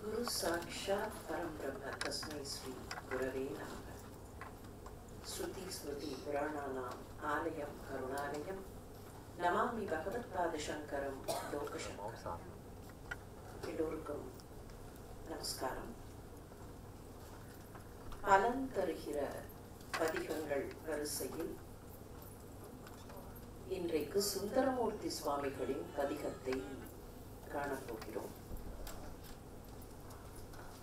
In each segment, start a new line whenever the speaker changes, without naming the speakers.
गुरु साक्षात् परम ब्रह्म तस्मै श्री गुरवे नमः। श्रुति स्मृति पुराणानाम् आलयं करुणालयं नमामि भगवत्पादशङ्करं लोकशङ्करम्। எல்லோருக்கும் நமஸ்காரம். பலன் தருகிற பதிகங்கள் வரிசையில் இன்றைக்கு சுந்தரமூர்த்தி சுவாமிகளின் பதிகத்தை காணப்போகிறோம்.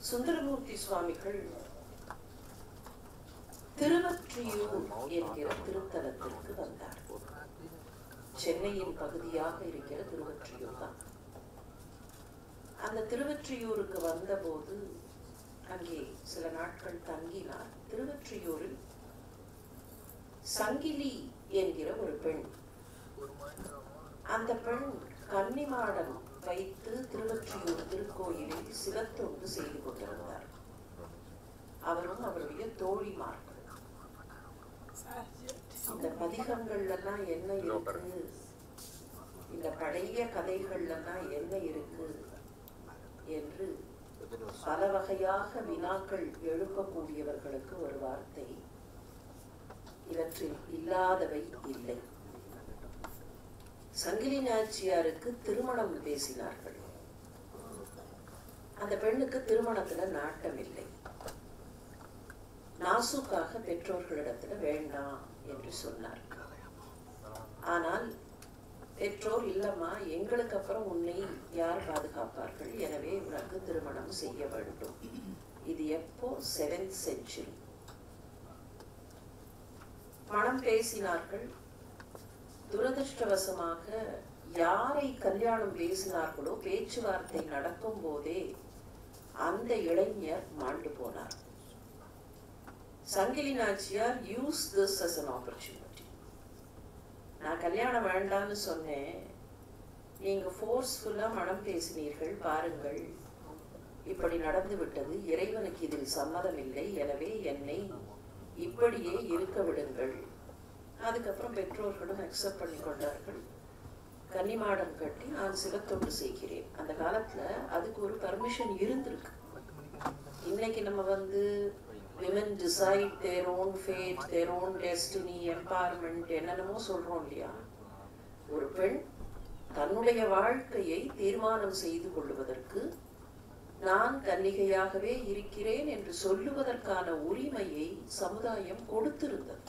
சுந்தரமூர்த்தி சுவாமிகள் திருவொற்றியூர் என்கிற திருத்தலத்திற்கு வந்தார். சென்னையின் பகுதியாக இருக்கிற திருவொற்றியூர் தான். அந்த திருவொற்றியூருக்கு வந்தபோது அங்கே சில நாட்கள் தங்கினார். திருவொற்றியூரில் சங்கிலி என்கிற ஒரு பெண், அந்த பெண் கன்னிமாடம் வைத்து திருவொற்றியூர் திருக்கோயிலில் சிவத்தொண்டு செய்து கொண்டிருந்தார். அவரும் அவருடைய தோழிமார்கள். இந்த பதிகங்கள்ல எல்லாம் என்ன இருக்கு, இந்த பழைய கதைகள்ல எல்லாம் என்ன இருக்கு என்று பல வகையாக வினாக்கள் எழுப்பக்கூடியவர்களுக்கு ஒரு வார்த்தை, இவற்றில் இல்லாதவை இல்லை. சங்கிலி நாச்சியாருக்கு திருமணம் பேசினார்கள். அந்த பெண்ணுக்கு திருமணத்துல நாட்டம் இல்லை. நாசுக்காக பெற்றோர்களிடத்துல வேண்டாம் என்று சொன்னார். ஆனால் பெற்றோர் இல்லம்மா, எங்களுக்கு அப்புறம் உன்னை யார் பாதுகாப்பார்கள், எனவே உனக்கு திருமணம் செய்ய வேண்டும். இது எப்போ 7th century. மனம் பேசினார்கள். துரதிருஷ்டவசமாக யாரை கல்யாணம் பேசினார்களோ பேச்சுவார்த்தை நடக்கும் போதே அந்த இளைஞர் மாண்டு போனார். சங்கிலி Nachiyar use this as an opportunity. நான் கல்யாணம் வேண்டாம்னு சொன்னேன், நீங்க ஃபோர்ஸ்ஃபுல்லா மனம் பேசினீர்கள், பாருங்கள் இப்படி நடந்து விட்டது, இறைவனுக்கு இதில் சம்மதம் இல்லை, எனவே என்னை இப்படியே இருக்க விடுங்கள். அதுக்கப்புறம் பெற்றோர்களும் அக்செப்ட் பண்ணி கொண்டார்கள். கன்னிமாடம் கட்டி நான் சிவத்தொண்டு செய்கிறேன். அந்த காலத்துல அதுக்கு ஒரு பர்மிஷன் இருந்திருக்கு. இன்னைக்கு நம்ம women decide their own fate, their own destiny, empowerment என்னென்னமோ சொல்றோம் இல்லையா. ஒரு பெண் தன்னுடைய வாழ்க்கையை தீர்மானம் செய்து கொள்வதற்கு, நான் கன்னிகையாகவே இருக்கிறேன் என்று சொல்லுவதற்கான உரிமையை சமுதாயம் கொடுத்திருந்தது.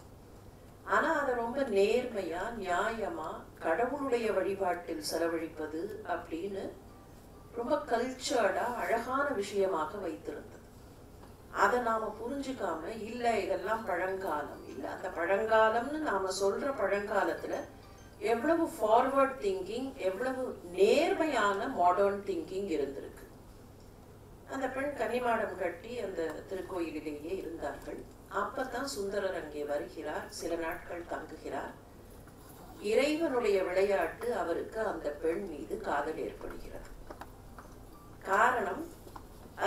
ஆனா அதை ரொம்ப நேர்மையா நியாயமா கடவுளுடைய வழிபாட்டில் செலவழிப்பது அப்படின்னு ரொம்ப கல்ச்சர்டா அழகான விஷயமாக வைத்திருந்தது. அதை நாம புரிஞ்சுக்காம, இல்ல இதெல்லாம் பழங்காலம், இல்ல அந்த பழங்காலம்னு நாம சொல்ற பழங்காலத்துல எவ்வளவு ஃபார்வர்ட் திங்கிங், எவ்வளவு நேர்மையான மாடர்ன் திங்கிங் இருந்திருக்கு. அந்த பெண் கன்னிமாடம் கட்டி அந்த திருக்கோயிலிலேயே இருந்தார்கள். அப்பதான் சுந்தரர் அங்கே வருகிறார். சில நாட்கள் தங்குகிறார். இறைவனுடைய விளையாட்டு, அவருக்கு அந்த பெண் மீது காதல் ஏற்படுகிறது. காரணம்,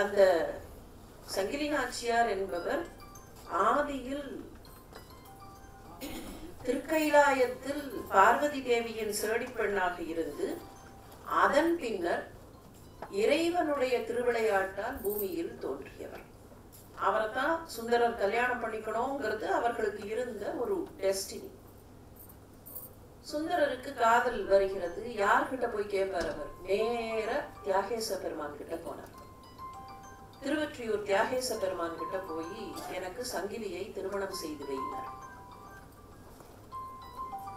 அந்த சங்கிலி நாச்சியார் என்பவர் ஆதியில் திருக்கைலாயத்தில் பார்வதி தேவியின் சிறடி பெண்ணாக இருந்து, அதன் பின்னர் இறைவனுடைய திருவிளையாட்டால் பூமியில் தோன்றியவர். அவரைத்தான் சுந்தரர் கல்யாணம் பண்ணிக்கணுங்கிறது அவர்களுக்கு இருந்த ஒரு டெஸ்டினி. சுந்தரருக்கு காதல் வருகிறது. யார்கிட்ட போய் கேட்பார்? அவர் நேர தியாகேச பெருமான் கிட்ட போனார். திருவொற்றியூர் தியாகேச பெருமான் கிட்ட போய், எனக்கு சங்கிலியை திருமணம் செய்து வைத்தார்.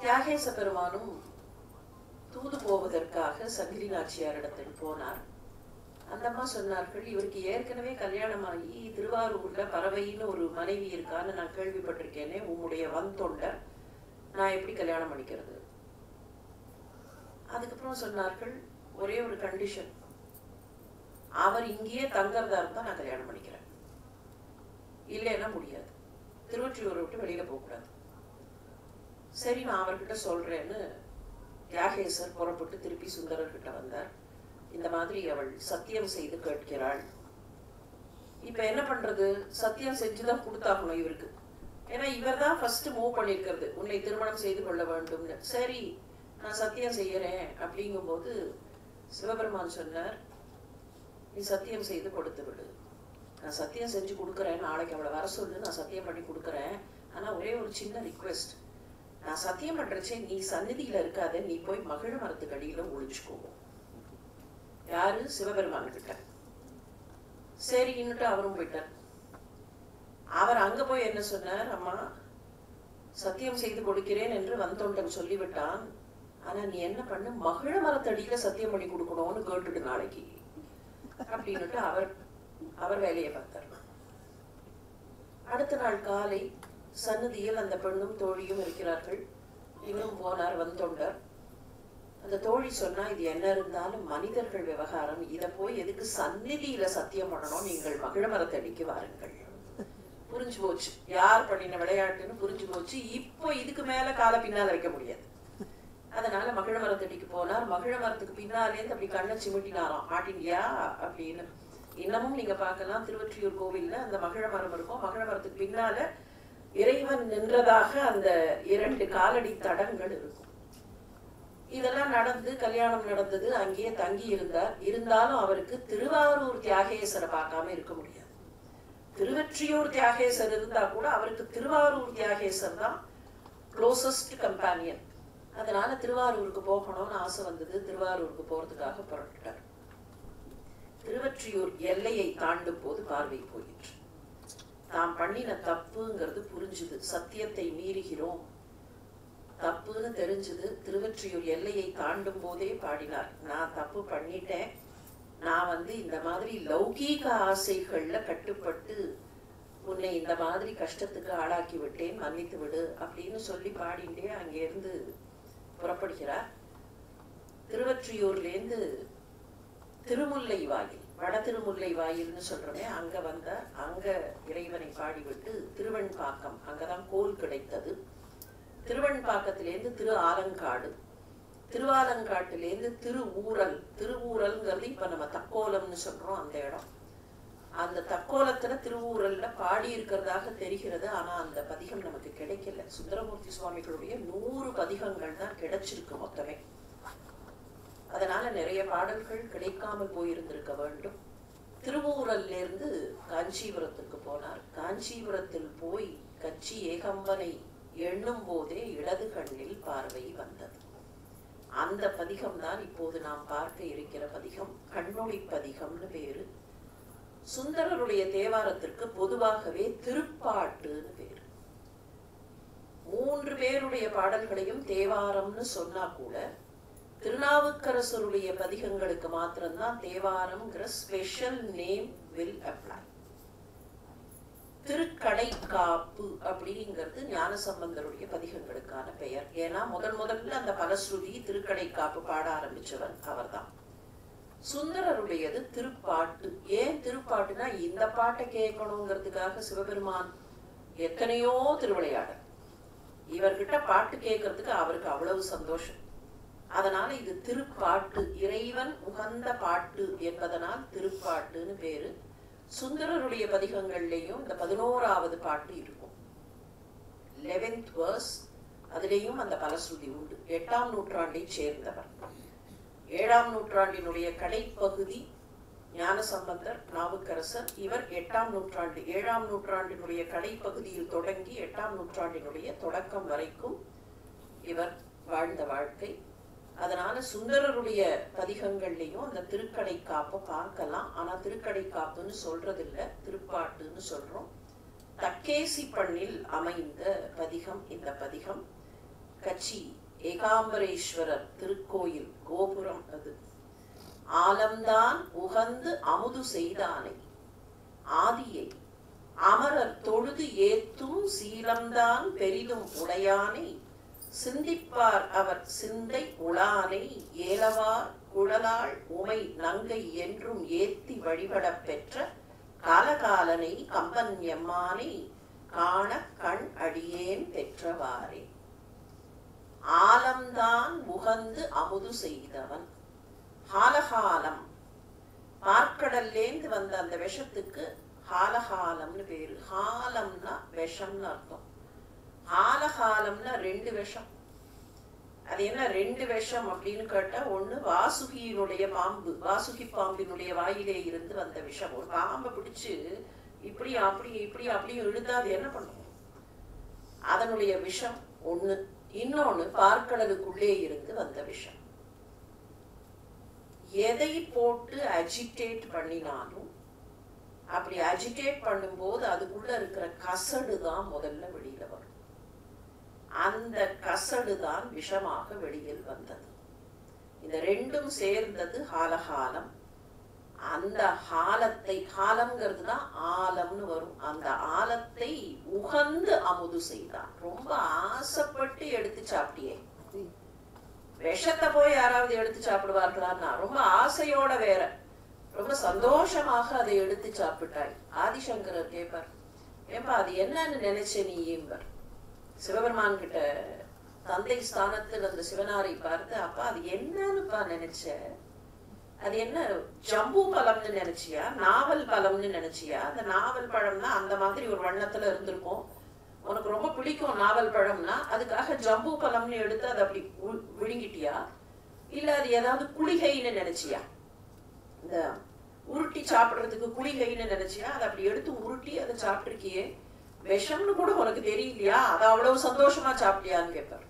தியாகேச பெருமானும் தூது போவதற்காக சங்கிலி நாச்சியாரிடத்தில் போனார். அந்த அம்மா சொன்னார்கள், இவருக்கு ஏற்கனவே கல்யாணமாகி திருவாரூர்ல பறவைன்னு ஒரு மனைவி இருக்கான்னு நான் கேள்விப்பட்டிருக்கேனே, உம்முடைய வந்தொண்டர், நான் எப்படி கல்யாணம் பண்ணிக்கிறது? அதுக்கப்புறம் சொன்னார்கள், ஒரே ஒரு கண்டிஷன், அவர் இங்கேயே தங்கறதா இருந்தா நான் கல்யாணம் பண்ணிக்கிறேன், இல்லைன்னா முடியாது, திருவொற்றியூரை விட்டு வெளியில போகக்கூடாது. சரி, நான் அவர்கிட்ட சொல்றேன்னு தியாகேசர் புறப்பட்டு திருப்பி சுந்தரர்கிட்ட வந்தார். இந்த மாதிரி அவள் சத்தியம் செய்து கேட்கிறாள். இப்ப என்ன பண்றது? சத்தியம் செஞ்சுதான் கொடுத்தாகணும் இவருக்கு. ஏன்னா இவர் தான் ஃபர்ஸ்ட் மூவ் பண்ணிருக்கிறது, உன்னை திருமணம் செய்து கொள்ள வேண்டும்னு. சரி, நான் சத்தியம் செய்யறேன் அப்படிங்கும்போது சிவபெருமான் சொன்னார், நீ சத்தியம் செய்து கொடுத்து விடு. நான் சத்தியம் செஞ்சு கொடுக்குறேன், நாளைக்கு அவளை வர சொல்லு, நான் சத்தியம் பண்ணி கொடுக்குறேன். ஆனால் ஒரே ஒரு சின்ன ரிக்வெஸ்ட், நான் சத்தியம் பண்ணுறச்சே நீ சந்நிதியில் இருக்காத, நீ போய் மகிழ மரத்துக்கு அடியில் ஒழிச்சுக்கோவோம். யாரு? சிவபெருமான் கிட்ட. சரின்னுட்டு அவரும் போயிட்டார். அவர் அங்க போய் என்ன சொன்னார்? அம்மா, சத்தியம் செய்து கொடுக்கிறேன் என்று வந்தோண்டன் சொல்லிவிட்டான். ஆனா நீ என்ன பண்ணு, மகிழ மரத்தடியில சத்தியம் பண்ணி கொடுக்கணும்னு கேட்டுட்டு நாளைக்கு அப்படின்னுட்டு அவர் வேலையை பார்த்தார். அடுத்த நாள் காலை சன்னதியில் அந்த பெண்ணும் தோழியும் இருக்கிறார்கள். இவரும் போனார் வந்தோண்டர். அந்த தோழி சொன்னா, இது என்ன இருந்தாலும் மனிதர்கள் விவகாரம், இதை போய் எதுக்கு சந்நிதியில சத்தியம் பண்ணணும், நீங்கள் மகிழ மரத்தடிக்கு வாருங்கள். புரிஞ்சு போச்சு, யார் பண்ணின விளையாட்டுன்னு புரிஞ்சு போச்சு. இப்போ இதுக்கு மேல காலை பின்னால வைக்க முடியாது. அதனால மகிழ மரத்தடிக்கு போனார். மகிழ மரத்துக்கு பின்னாலேருந்து அப்படி கண்ணை சிமிட்டினாராம். ஆட்டின்யா அப்படின்னு. இன்னமும் நீங்க பார்க்கலாம், திருவொற்றியூர் கோவில்ல அந்த மகிழ மரம் இருக்கும். மகிழ மரத்துக்கு பின்னால இறைவன் நின்றதாக அந்த 2 காலடி தடங்கள் இருக்கும். இதெல்லாம் நடந்து கல்யாணம் நடந்தது. அங்கேயே தங்கி இருந்தார். இருந்தாலும் அவருக்கு திருவாரூர் தியாகேசரை பார்க்காம இருக்க முடியாது. திருவொற்றியூர் தியாகேசர் இருந்தா கூட அவருக்கு திருவாரூர் தியாகேசர் தான் க்ளோசஸ்ட் கம்பேனியன். அதனால திருவாரூருக்கு போகணும்னு ஆசை வந்தது. திருவாரூருக்கு போறதுக்காக புறப்பட்டார். திருவொற்றியூர் எல்லையை தாண்டும் போது பார்வை போயிற்று. தாம் பண்ணின தப்புங்கிறது புரிஞ்சுது. சத்தியத்தை மீறுகிறோம், தப்புன்னு தெரிஞ்சது. திருவொற்றியூர் எல்லையை தாண்டும் போதே பாடினார், நான் தப்பு பண்ணிட்டேன், நான் இந்த மாதிரி லௌகீக ஆசைகள்ல கட்டுப்பட்டு உன்னை இந்த மாதிரி கஷ்டத்துக்கு ஆளாக்கி விட்டேன், மன்னித்து விடு அப்படின்னு சொல்லி பாடிண்டே அங்கிருந்து புறப்படுகிறார். திருவொற்றியூர்லேருந்து திருமுல்லை வாயில், வட திருமுல்லை வாயில்னு சொல்றோமே, அங்க வந்தார். அங்க இறைவனை பாடிவிட்டு திருவெண்பாக்கம், அங்கதான் கோல் கிடைத்தது. திருவெண்பாக்கத்திலேருந்து திரு ஆலங்காடு, திருவாலங்காட்டிலேருந்து திருவூரல். திருவூரல்ங்கிறது இப்ப நம்ம தக்கோலம்னு சொல்றோம் அந்த இடம். அந்த தக்கோலத்துல திருவூரல்ல பாடி இருக்கிறதாக தெரிகிறது. ஆனா அந்த பதிகம் நமக்கு கிடைக்கல. சுந்தரமூர்த்தி சுவாமிகளுடைய 100 பதிகங்கள் தான் கிடைச்சிருக்கு மொத்தமே. அதனால நிறைய பாடல்கள் கிடைக்காமல் போயிருந்திருக்க வேண்டும். திருவூரல்ல இருந்து காஞ்சிபுரத்துக்கு போனார். காஞ்சிபுரத்தில் போய் கச்சி ஏகம்பனை எண்ணும் போதே இடது கண்ணில் பார்வை வந்தது. அந்த பதிகம் தான் இப்போது நாம் பார்க்க இருக்கிற பதிகம். கண்ணொளி பதிகம்னு பேரு. சுந்தரருடைய தேவாரத்திற்கு பொதுவாகவே திருப்பாட்டுன்னு பேரு. 3 பேருடைய பாடல்களையும் தேவாரம்னு சொன்னா கூட திருநாவுக்கரசருடைய பதிகங்களுக்கு மாத்திரம்தான் தேவாரம்ங்கிற ஸ்பெஷல் நேம் வில் அப்ளை. திருக்கடை காப்பு அப்படிங்கிறது ஞானசம்பந்தருடைய பதிகங்களுக்கான பெயர். ஏன்னா முதல்ல அந்த பலஸ்ருதி திருக்கடை காப்பு பாட ஆரம்பிச்சவர் அவர்தான். சுந்தரருடையது திருப்பாட்டு. ஏன் திருப்பாட்டுனா, இந்த பாட்டை கேட்கணுங்கிறதுக்காக சிவபெருமான் எத்தனையோ திருவிளையாடல். இவர்கிட்ட பாட்டு கேட்கறதுக்கு அவருக்கு அவ்வளவு சந்தோஷம். அதனால இது திருப்பாட்டு, இறைவன் உகந்த பாட்டு என்பதனால் திருப்பாட்டுன்னு பேரு. சுந்தரருடைய பதிகங்கள்லயும் இந்த 11வது பாட்டு இருக்கும், 11th verse. அதுலேயும் அந்த பலஸ்ருதி உண்டு. 8ஆம் நூற்றாண்டை சேர்ந்தவர். 7ஆம் நூற்றாண்டினுடைய கடைப்பகுதி ஞானசம்பந்தர், நாவுக்கரசர். இவர் 8ஆம் நூற்றாண்டு, 7ஆம் நூற்றாண்டினுடைய கடைப்பகுதியில் தொடங்கி 8ஆம் நூற்றாண்டினுடைய தொடக்கம் வரைக்கும் இவர் வாழ்ந்த வாழ்க்கை. அதனால சுந்தரருடைய பதிகங்கள்லையும் அந்த திருக்கடை காப்பை பார்க்கலாம். ஆனா திருக்கடை காப்புன்னு சொல்றது இல்ல, திருப்பாட்டுன்னு சொல்றோம். தக்கேசி பண்ணில் அமைந்த பதிகம் இந்த பதிகம். கச்சி ஏகாம்பரேஸ்வரர் திருக்கோயில் கோபுரம் அது. ஆலம்தான் உகந்து அமுது செய்தானை ஆதியை அமரர் தொழுது ஏத்தும் சீலம்தான் பெரிதும் உடையானை சிந்திப்பார் அவர் சிந்தை உளானை ஏலவார் குழலாள் உமை நங்கை என்றும் ஏத்தி வழிபடப் பெற்ற காலகாலனை கம்பன் எம்மானை காண கண் அடியேன் பெற்றவாறே. ஆலம்தான் உகந்து அமுது செய்தவன். ஹாலஹாலம், பார்க்கடல்லேந்து வந்த அந்த விஷத்துக்கு ஹாலஹாலம்னு பேரு. ஹாலம்னா விஷம்னு அர்த்தம். ஹாலஹாலம்னா 2 விஷம். அது என்ன ரெண்டு விஷம் அப்படின்னு கேட்டா, ஒண்ணு வாசுகியினுடைய பாம்பு, வாசுகி பாம்பினுடைய வாயிலே இருந்து வந்த விஷம். ஒரு பாம்பை பிடிச்சு இப்படி அப்படி இப்படி அப்படியும் இழுத்தா அது என்ன பண்ணும்? அதனுடைய விஷம் ஒண்ணு. இன்னொன்னு பார்க்கடலுக்குள்ளே இருந்து வந்த விஷம். எதை போட்டு அஜிடேட் பண்ணினாலும், அப்படி அஜிடேட் பண்ணும்போது அதுக்குள்ள இருக்கிற கசடு தான் முதல்ல வெளியில வரும். அந்த கசடு தான் விஷமாக வெளியில் வந்தது. இந்த ரெண்டும் சேர்ந்தது ஹாலஹாலம். அந்த ஹாலத்தை, ஹாலம்ங்கிறது தான் ஆலம்னு வரும். அந்த ஆலத்தை உகந்து அமுது செய்தான். ரொம்ப ஆசைப்பட்டு எடுத்து சாப்பிட்டியே. விஷத்தை போய் யாராவது எடுத்து சாப்பிடுவார்களான்னா, ரொம்ப ஆசையோட வேற ரொம்ப சந்தோஷமாக அதை எடுத்து சாப்பிட்டாய். ஆதிசங்கரர் கேட்பார், ஏப்பா அது என்னன்னு நினைச்ச நீம்பர். சிவபெருமான் கிட்ட தந்தை ஸ்தானத்தில் அந்த சிவனாரை பார்த்து, அப்பா அது என்னன்னுப்பா நினைச்ச? அது என்ன ஜம்பு பழம்னு நினைச்சியா, நாவல் பழம்னு நினைச்சியா? அந்த நாவல் பழம்னா அந்த மாதிரி ஒரு வண்ணத்துல இருந்திருக்கும், உனக்கு ரொம்ப பிடிக்கும் நாவல் பழம்னா, அதுக்காக ஜம்பு பழம்னு எடுத்து அதை அப்படி விழுங்கிட்டியா? இல்ல அது ஏதாவது குளிகைன்னு நினைச்சியா? இந்த உருட்டி சாப்பிடுறதுக்கு குளிகைன்னு நினைச்சியா? அதை அப்படி எடுத்து உருட்டி அதை சாப்பிட்டிருக்கியே, விஷம்னு கூட உனக்கு தெரியலையா? அதை அவ்வளவு சந்தோஷமா சாப்பிட்டியான்னு கேட்பார்.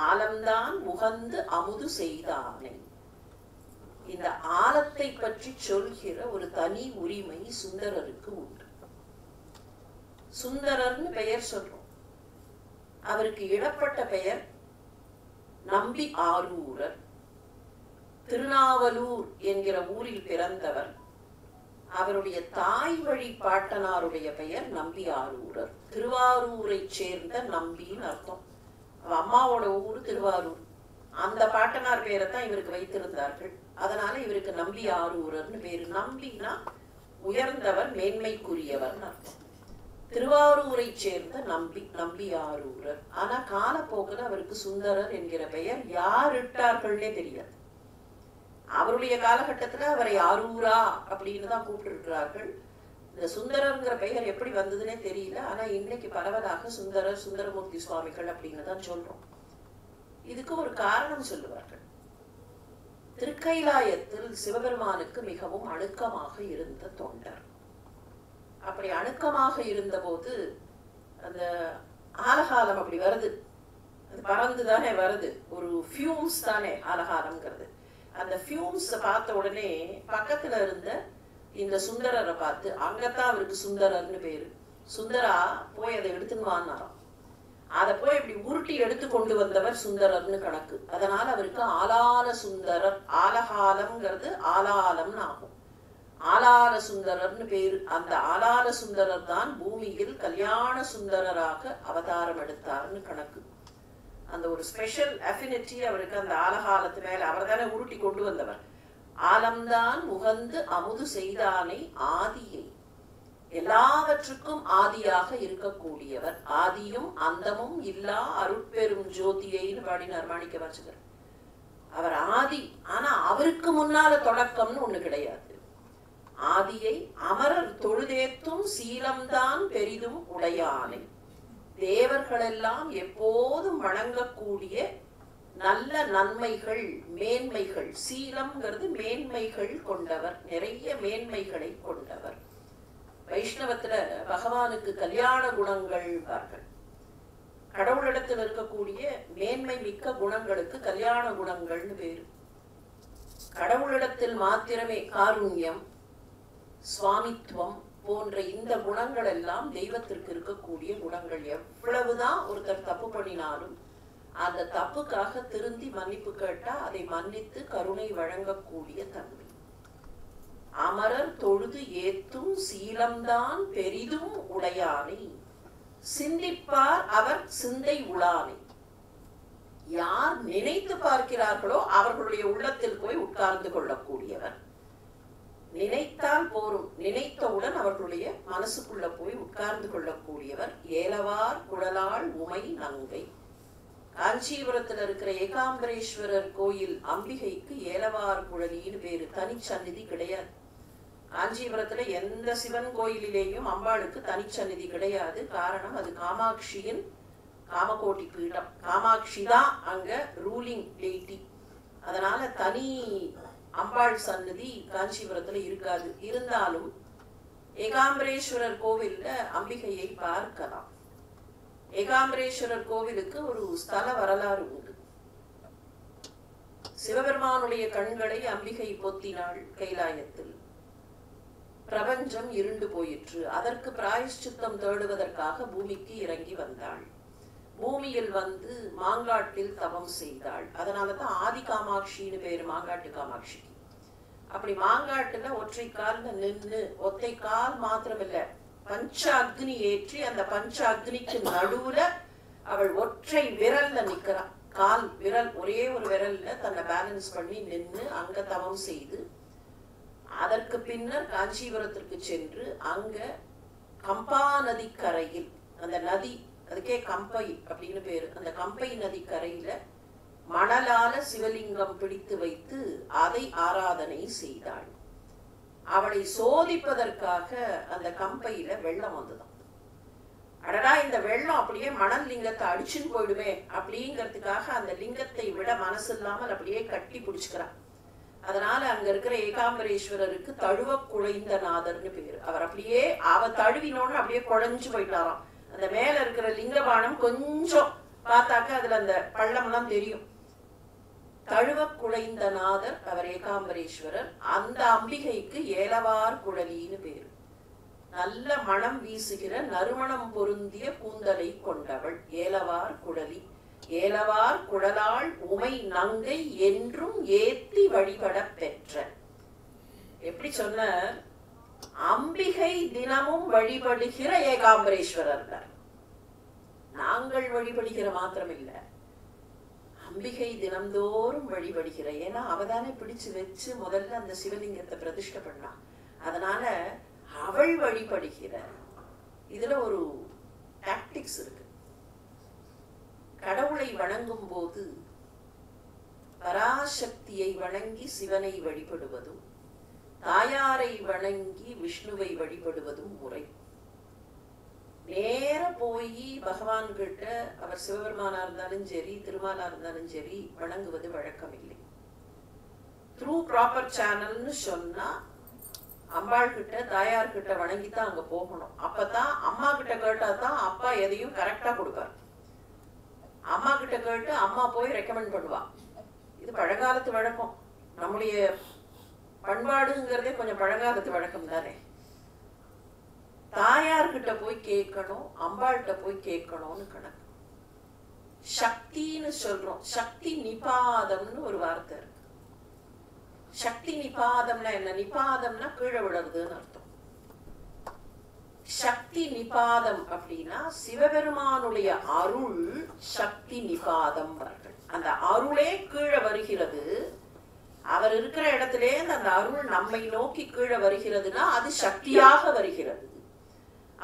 ஆலம்தான் உகந்து அமுது செய்தானே. இந்த ஆலத்தை பற்றி சொல்கிற ஒரு தனி உரிமை சுந்தரருக்கு உண்டு. சுந்தரர்னு பெயர் சொல்றோம். அவருக்கு இடப்பட்ட பெயர் நம்பி ஆரூரர். திருநாவலூர் என்கிற ஊரில் பிறந்தவர். அவருடைய தாய் வழி பாட்டனாருடைய பெயர் நம்பி ஆரூரர். திருவாரூரை சேர்ந்த நம்பின்னு அர்த்தம். அம்மாவோட ஊர் திருவாரூர். அந்த பாட்டனார் பேரைத்தான் இவருக்கு வைத்திருந்தார்கள். அதனால இவருக்கு நம்பி ஆரூரர்னு பேரு. நம்பினா உயர்ந்தவர், மேன்மைக்குரியவர் அர்த்தம். திருவாரூரை சேர்ந்த நம்பி, நம்பி ஆரூரர். ஆனா காலப்போக்கில் அவருக்கு சுந்தரர் என்கிற பெயர் யார் இட்டார்கள்னே தெரியாது. அவருடைய காலகட்டத்துல அவரை ஆரூரா அப்படின்னு தான் கூப்பிட்டு இருக்கிறார்கள். இந்த சுந்தரர்ங்கிற பெயர் எப்படி வந்ததுன்னே தெரியல. ஆனா இன்னைக்கு பரவலாக சுந்தரர், சுந்தரமூர்த்தி சுவாமிகள் அப்படின்னு தான் சொல்றோம். இதுக்கு ஒரு காரணம் சொல்லுவார்கள். திருக்கைலாயத்தில் சிவபெருமானுக்கு மிகவும் அணுக்கமாக இருந்த தொண்டர். அப்படி அணுக்கமாக இருந்த போது அந்த ஆலகாலம் அப்படி வருது, அது பறந்து தானே வருது, ஒரு ஃபியூம்ஸ் தானே ஆலகாலம்ங்கிறது. அந்த ஃபியூம்ஸ் பார்த்த உடனே பக்கத்துல இருந்த இந்த சுந்தரரை பார்த்து, அங்கத்தான் அவருக்கு சுந்தரர்னு பேரு, சுந்தரா போய் அதை எடுத்துன்னு அதை போய் இப்படி உருட்டி எடுத்து கொண்டு வந்தவர் சுந்தரர்னு கணக்கு. அதனால அவருக்கு ஆலால சுந்தரர். ஆலகாலம்ங்கிறது ஆலாலம்னு ஆகும். ஆலால சுந்தரர்னு பேரு. அந்த ஆலால சுந்தரர் தான் பூமியில் கல்யாண சுந்தரராக அவதாரம் எடுத்தார்னு கணக்கு. அந்த ஒரு ஸ்பெஷல் அஃபினிட்டி அவருக்கு அந்த ஆலகாலத்து மேல. அவர் தானே உருட்டி கொண்டு வந்தவர். ஆலம்தான் உகந்து அமுது செய்தானை ஆதியை, எல்லாவற்றுக்கும் ஆதியாக இருக்கக்கூடியவர். ஆதியும் அந்தமும் இல்லா அருட்பெரும் ஜோதியைன்னு பாடினார் மாணிக்க வாசகர். அவர் ஆதி, ஆனா அவருக்கு முன்னால தொடக்கம்னு ஒண்ணு கிடையாது. ஆதியை அமரர் தொழுதேத்தும் சீலம்தான் பெரிதும் உடையானை. தேவர்களெல்லாம் எப்போதும் வணங்கக்கூடிய நல்ல நன்மைகள், மேன்மைகள், சீலம்ங்கிறது மேன்மைகள் கொண்டவர், நிறைய மேன்மைகளை கொண்டவர். வைஷ்ணவத்துல பகவானுக்கு கல்யாண குணங்கள் பார்கள். கடவுளிடத்தில் இருக்கக்கூடிய மேன்மை மிக்க குணங்களுக்கு கல்யாண குணங்கள்னு பேரு. கடவுளிடத்தில் மாத்திரமே காருண்யம், சுவாமித்துவம் போன்ற இந்த குணங்கள் எல்லாம் தெய்வத்திற்கு இருக்கக்கூடிய குணங்கள். எவ்வளவுதான் ஒருத்தர் தப்பு பண்ணினாலும் அந்த தப்புக்காக திருந்தி மன்னிப்பு கேட்டா அதை மன்னித்து கருணை வழங்கக்கூடிய தன்மை. அமரர் தொழுது ஏத்தும் சீலம்தான் பெரிதும் உடையானை. சிந்திப்பார் அவர் சிந்தை உளானை. யார் நினைத்து பார்க்கிறார்களோ அவர்களுடைய உள்ளத்தில் போய் உட்கார்ந்து கொள்ளக்கூடியவர். நினைத்தால் போரும், நினைத்தவுடன் அவர்களுடைய மனசுக்குள்ள போய் உட்கார்ந்து கொள்ளக்கூடியவர். ஏலவார் குழலாள் உமை நங்கை. காஞ்சிபுரத்துல இருக்கிற ஏகாம்பரேஸ்வரர் கோயில் அம்பிகைக்கு ஏலவார் குழலின்னு பேரு. தனிச்சந்நிதி கிடையாது. காஞ்சிபுரத்துல எந்த சிவன் கோயிலிலேயும் அம்பாளுக்கு தனிச்சந்நிதி கிடையாது. காரணம், அது காமாட்சியின் காமகோட்டி பீடம். காமாட்சி தான் அங்க ரூலிங் டெய்டி. அதனால தனி அம்பாள் சன்னதி காஞ்சிபுரத்துல இருக்காது. இருந்தாலும் ஏகாம்பரேஸ்வரர் கோவில்ல அம்பிகையை பார்க்கலாம். ஏகாம்பரேஸ்வரர் கோவிலுக்கு ஒரு ஸ்தல வரலாறு உண்டு. சிவபெருமானுடைய கண்களை அம்பிகை பொத்தினாள் கைலாயத்தில். பிரபஞ்சம் இருண்டு போயிற்று. அதற்கு பிராயஷ்சித்தம் தேடுவதற்காக பூமிக்கு இறங்கி வந்தாள். பூமியில் வந்து மாங்காட்டில் தவம் செய்தாள். அதனாலதான் ஆதி காமாட்சின்னு பேரு மாங்காட்டு காமாட்சி. அப்படி மாங்காட்டுல ஒற்றை கால்ல நின்று, ஒற்றை கால் மாத்திரமில்ல, பஞ்ச அக்னி ஏற்றி அந்த பஞ்ச அக்னிக்கு நடுவுல அவள் ஒற்றை விரல்ல நிக்கிறாள். கால் விரல் ஒரே ஒரு விரல்ல தன்னை பேலன்ஸ் பண்ணி நின்று அங்க தவம் செய்து, அதற்கு பின்னர் காஞ்சிபுரத்திற்கு சென்று அங்க கம்பா நதி கரையில், அந்த நதி அதுக்கே கம்பை அப்படின்னு பேரு, அந்த கம்பை நதி கரையில மணலால சிவலிங்கம் பிடித்து வைத்து அதை ஆராதனை செய்தாள். அவளை சோதிப்பதற்காக அந்த கம்பையில வெள்ளம் வந்துதான். அடடா, இந்த வெள்ளம் அப்படியே மணல் லிங்கத்தை அடிச்சுன்னு போயிடுமே அப்படிங்கிறதுக்காக அந்த லிங்கத்தை விட மனசு இல்லாமல் அப்படியே கட்டி பிடிச்சுக்கிறான். அதனால அங்க இருக்கிற ஏகாம்பரேஸ்வரருக்கு தழுவ குழைந்த நாதர்னு பேரு. அவர் அப்படியே தழுவினோன்னு அப்படியே குழைஞ்சு போயிட்டாராம். அந்த மேல இருக்கிற லிங்கபானம் கொஞ்சம் பார்த்தாக்க அதுல அந்த பள்ளம் எல்லாம் தெரியும். தழுவ குழைந்த நாதர் அவர் ஏகாம்பரேஸ்வரர். அந்த அம்பிகைக்கு ஏலவார் குழலின்னு பேரு. நல்ல மனம் வீசுகிற நறுமணம் பொருந்திய கூந்தலை கொண்டவள் ஏலவார் குழலி. ஏலவார் குழலாள் உமை நங்கை என்றும் ஏத்தி வழிபட பெற்ற. எப்படி சொன்ன, அம்பிகை தினமும் வழிபடுகிற ஏகாம்பரேஸ்வரர். நாங்கள் வழிபடுகிற மாத்திரம் இல்ல, அம்பிகை தினம்தோறும் வழிபடுகிற. ஏன்னா அவதானே பிடிச்சு வச்சு முதல்ல அந்த சிவலிங்கத்தை பிரதிஷ்டை பண்ணா. அதனால அவள் வழிபடுகிற. இதுல ஒரு டாக்டிக்ஸ் இருக்கு. கடவுளை வணங்கும் போது பராசக்தியை வணங்கி சிவனை வழிபடுவதும், தாயாரை வணங்கி விஷ்ணுவை வழிபடுவதும் முறை. நேர போய் பகவான் கிட்ட, அவர் சிவபெருமானா இருந்தாலும் சரி திருமாலா இருந்தாலும் சரி, வணங்குவது வழக்கம் இல்லை. த்ரூ ப்ராப்பர் சேனல்னு சொன்னா அம்பாள் கிட்ட தாயார் கிட்ட வணங்கித்தான் அங்க போகணும். அப்பதான் அம்மா கிட்ட கேட்டா தான் அப்பா எதையும் கரெக்டா கொடுப்பார். அம்மா கிட்ட கேட்டு அம்மா போய் ரெக்கமெண்ட் பண்ணுவா. இது பழங்காலத்து வழக்கம். நம்முடைய பண்பாடுங்கிறதே கொஞ்சம் பழங்காலத்து வழக்கம் தானே. தாயார்கிட்ட போய் கேட்கணும், அம்பாள்கிட்ட போய் கேட்கணும்னு கணக்கு. சக்தின்னு சொல்றோம். சக்தி நிபாதம்னு ஒரு வார்த்தை இருக்கு. சக்தி நிபாதம்னா என்ன? நிபாதம்னா கீழே விடுறதுன்னு அர்த்தம். சக்தி நிபாதம் அப்படின்னா சிவபெருமானுடைய அருள் சக்தி நிபாதம். அந்த அருளே கீழே வருகிறது. அவர் இருக்கிற இடத்திலே அந்த அருள் நம்மை நோக்கி கீழே வருகிறதுனா அது சக்தியாக வருகிறது.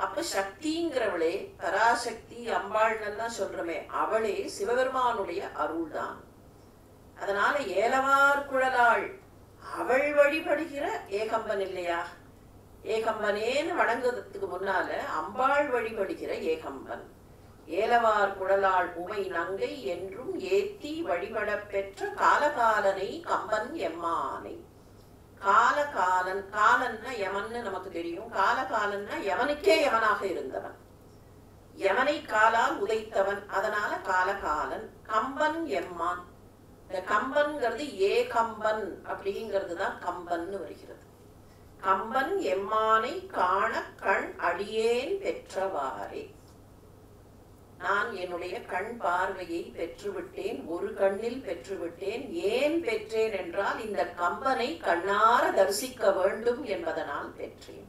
அப்ப சக்திங்கிறவளே, பராசக்தி அம்பாள் எல்லாம் சொல்றமே, அவளே சிவபெருமானுடைய அருள் தான். அதனால ஏலவார் குழலாள் அவள் வழிபடுகிற ஏகம்பன் இல்லையா? ஏகம்பனேன்னு வணங்குறதுக்கு முன்னால அம்பாள் வழிபடுகிற ஏகம்பன். ஏலவார் குழலாள் உமை நங்கை என்றும் ஏத்தி வழிபட பெற்ற காலகாலனை கம்பன் எம்மானை. காலகாலன், காலன்னா யமன்னு நமக்கு தெரியும். காலகாலன்னா யமனுக்கே யமனாக இருந்தவன், யமனை காலால் உதைத்தவன். அதனால காலகாலன். கம்பன் எம்மான். இந்த கம்பன்கிறது ஏகம்பன் அப்படிங்கிறது தான் கம்பன்னு வருகிறது. கம்பன் எம்மானை காண கண் அடியேன் பெற்றவாறே. நான் என்னுடைய கண் பார்வையை பெற்றுவிட்டேன், ஒரு கண்ணில் பெற்றுவிட்டேன். ஏன் பெற்றேன் என்றால் இந்த கம்பனை கண்ணார தரிசிக்க வேண்டும் என்பதனால் பெற்றேன்.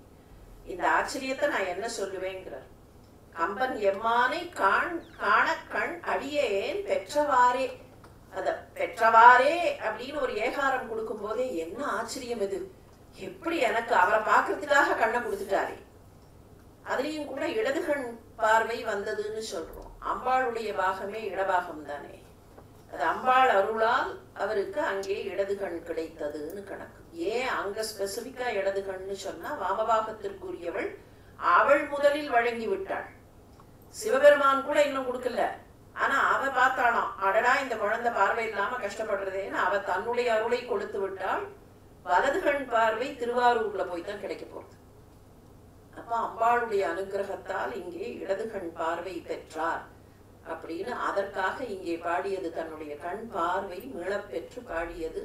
இந்த ஆச்சரியத்தை நான் என்ன சொல்லுவேங்கிறார். கம்பன் எம்மானை காண கண் அடியேன் பெற்றவாறே. அத பெற்றவாறே அப்படின்னு ஒரு ஏகாரம் கொடுக்கும் போதே என்ன ஆச்சரியம் இது! எப்படி எனக்கு அவரை பார்க்கறதுக்காக கண்ணை கொடுத்துட்டாரே. அதுலயும் கூட இடதுகண் பார்வை வந்ததுன்னு சொல்றோம். அம்பாளுடைய பாகமே இடபாகம் தானே. அது அம்பாள் அருளால் அவருக்கு அங்கே இடதுகண் கிடைத்ததுன்னு கணக்கு. ஏன் அங்க ஸ்பெசிபிக்கா இடதுகண்னு சொன்னா, வாமபாகத்திற்குரியவள் அவள் முதலில் வழங்கி விட்டாள். சிவபெருமான் கூட இன்னும் கொடுக்கல. ஆனா அவ பார்த்தாளாம், அடடா இந்த குழந்தை பார்வை இல்லாம கஷ்டப்படுறதேன்னு அவ தன்னுடைய அருளை கொடுத்து விட்டால் வலது கண் பார்வை திருவாரூர்ல போய் தான் கிடைக்க போகுது. அப்ப அம்பாளுடைய அனுகிரகத்தால் இங்கே இடது கண் பார்வை பெற்றார் அப்படின்னு அதற்காக இங்கே பாடியது தன்னுடைய கண் பார்வை மீளப்பெற்று பாடியது.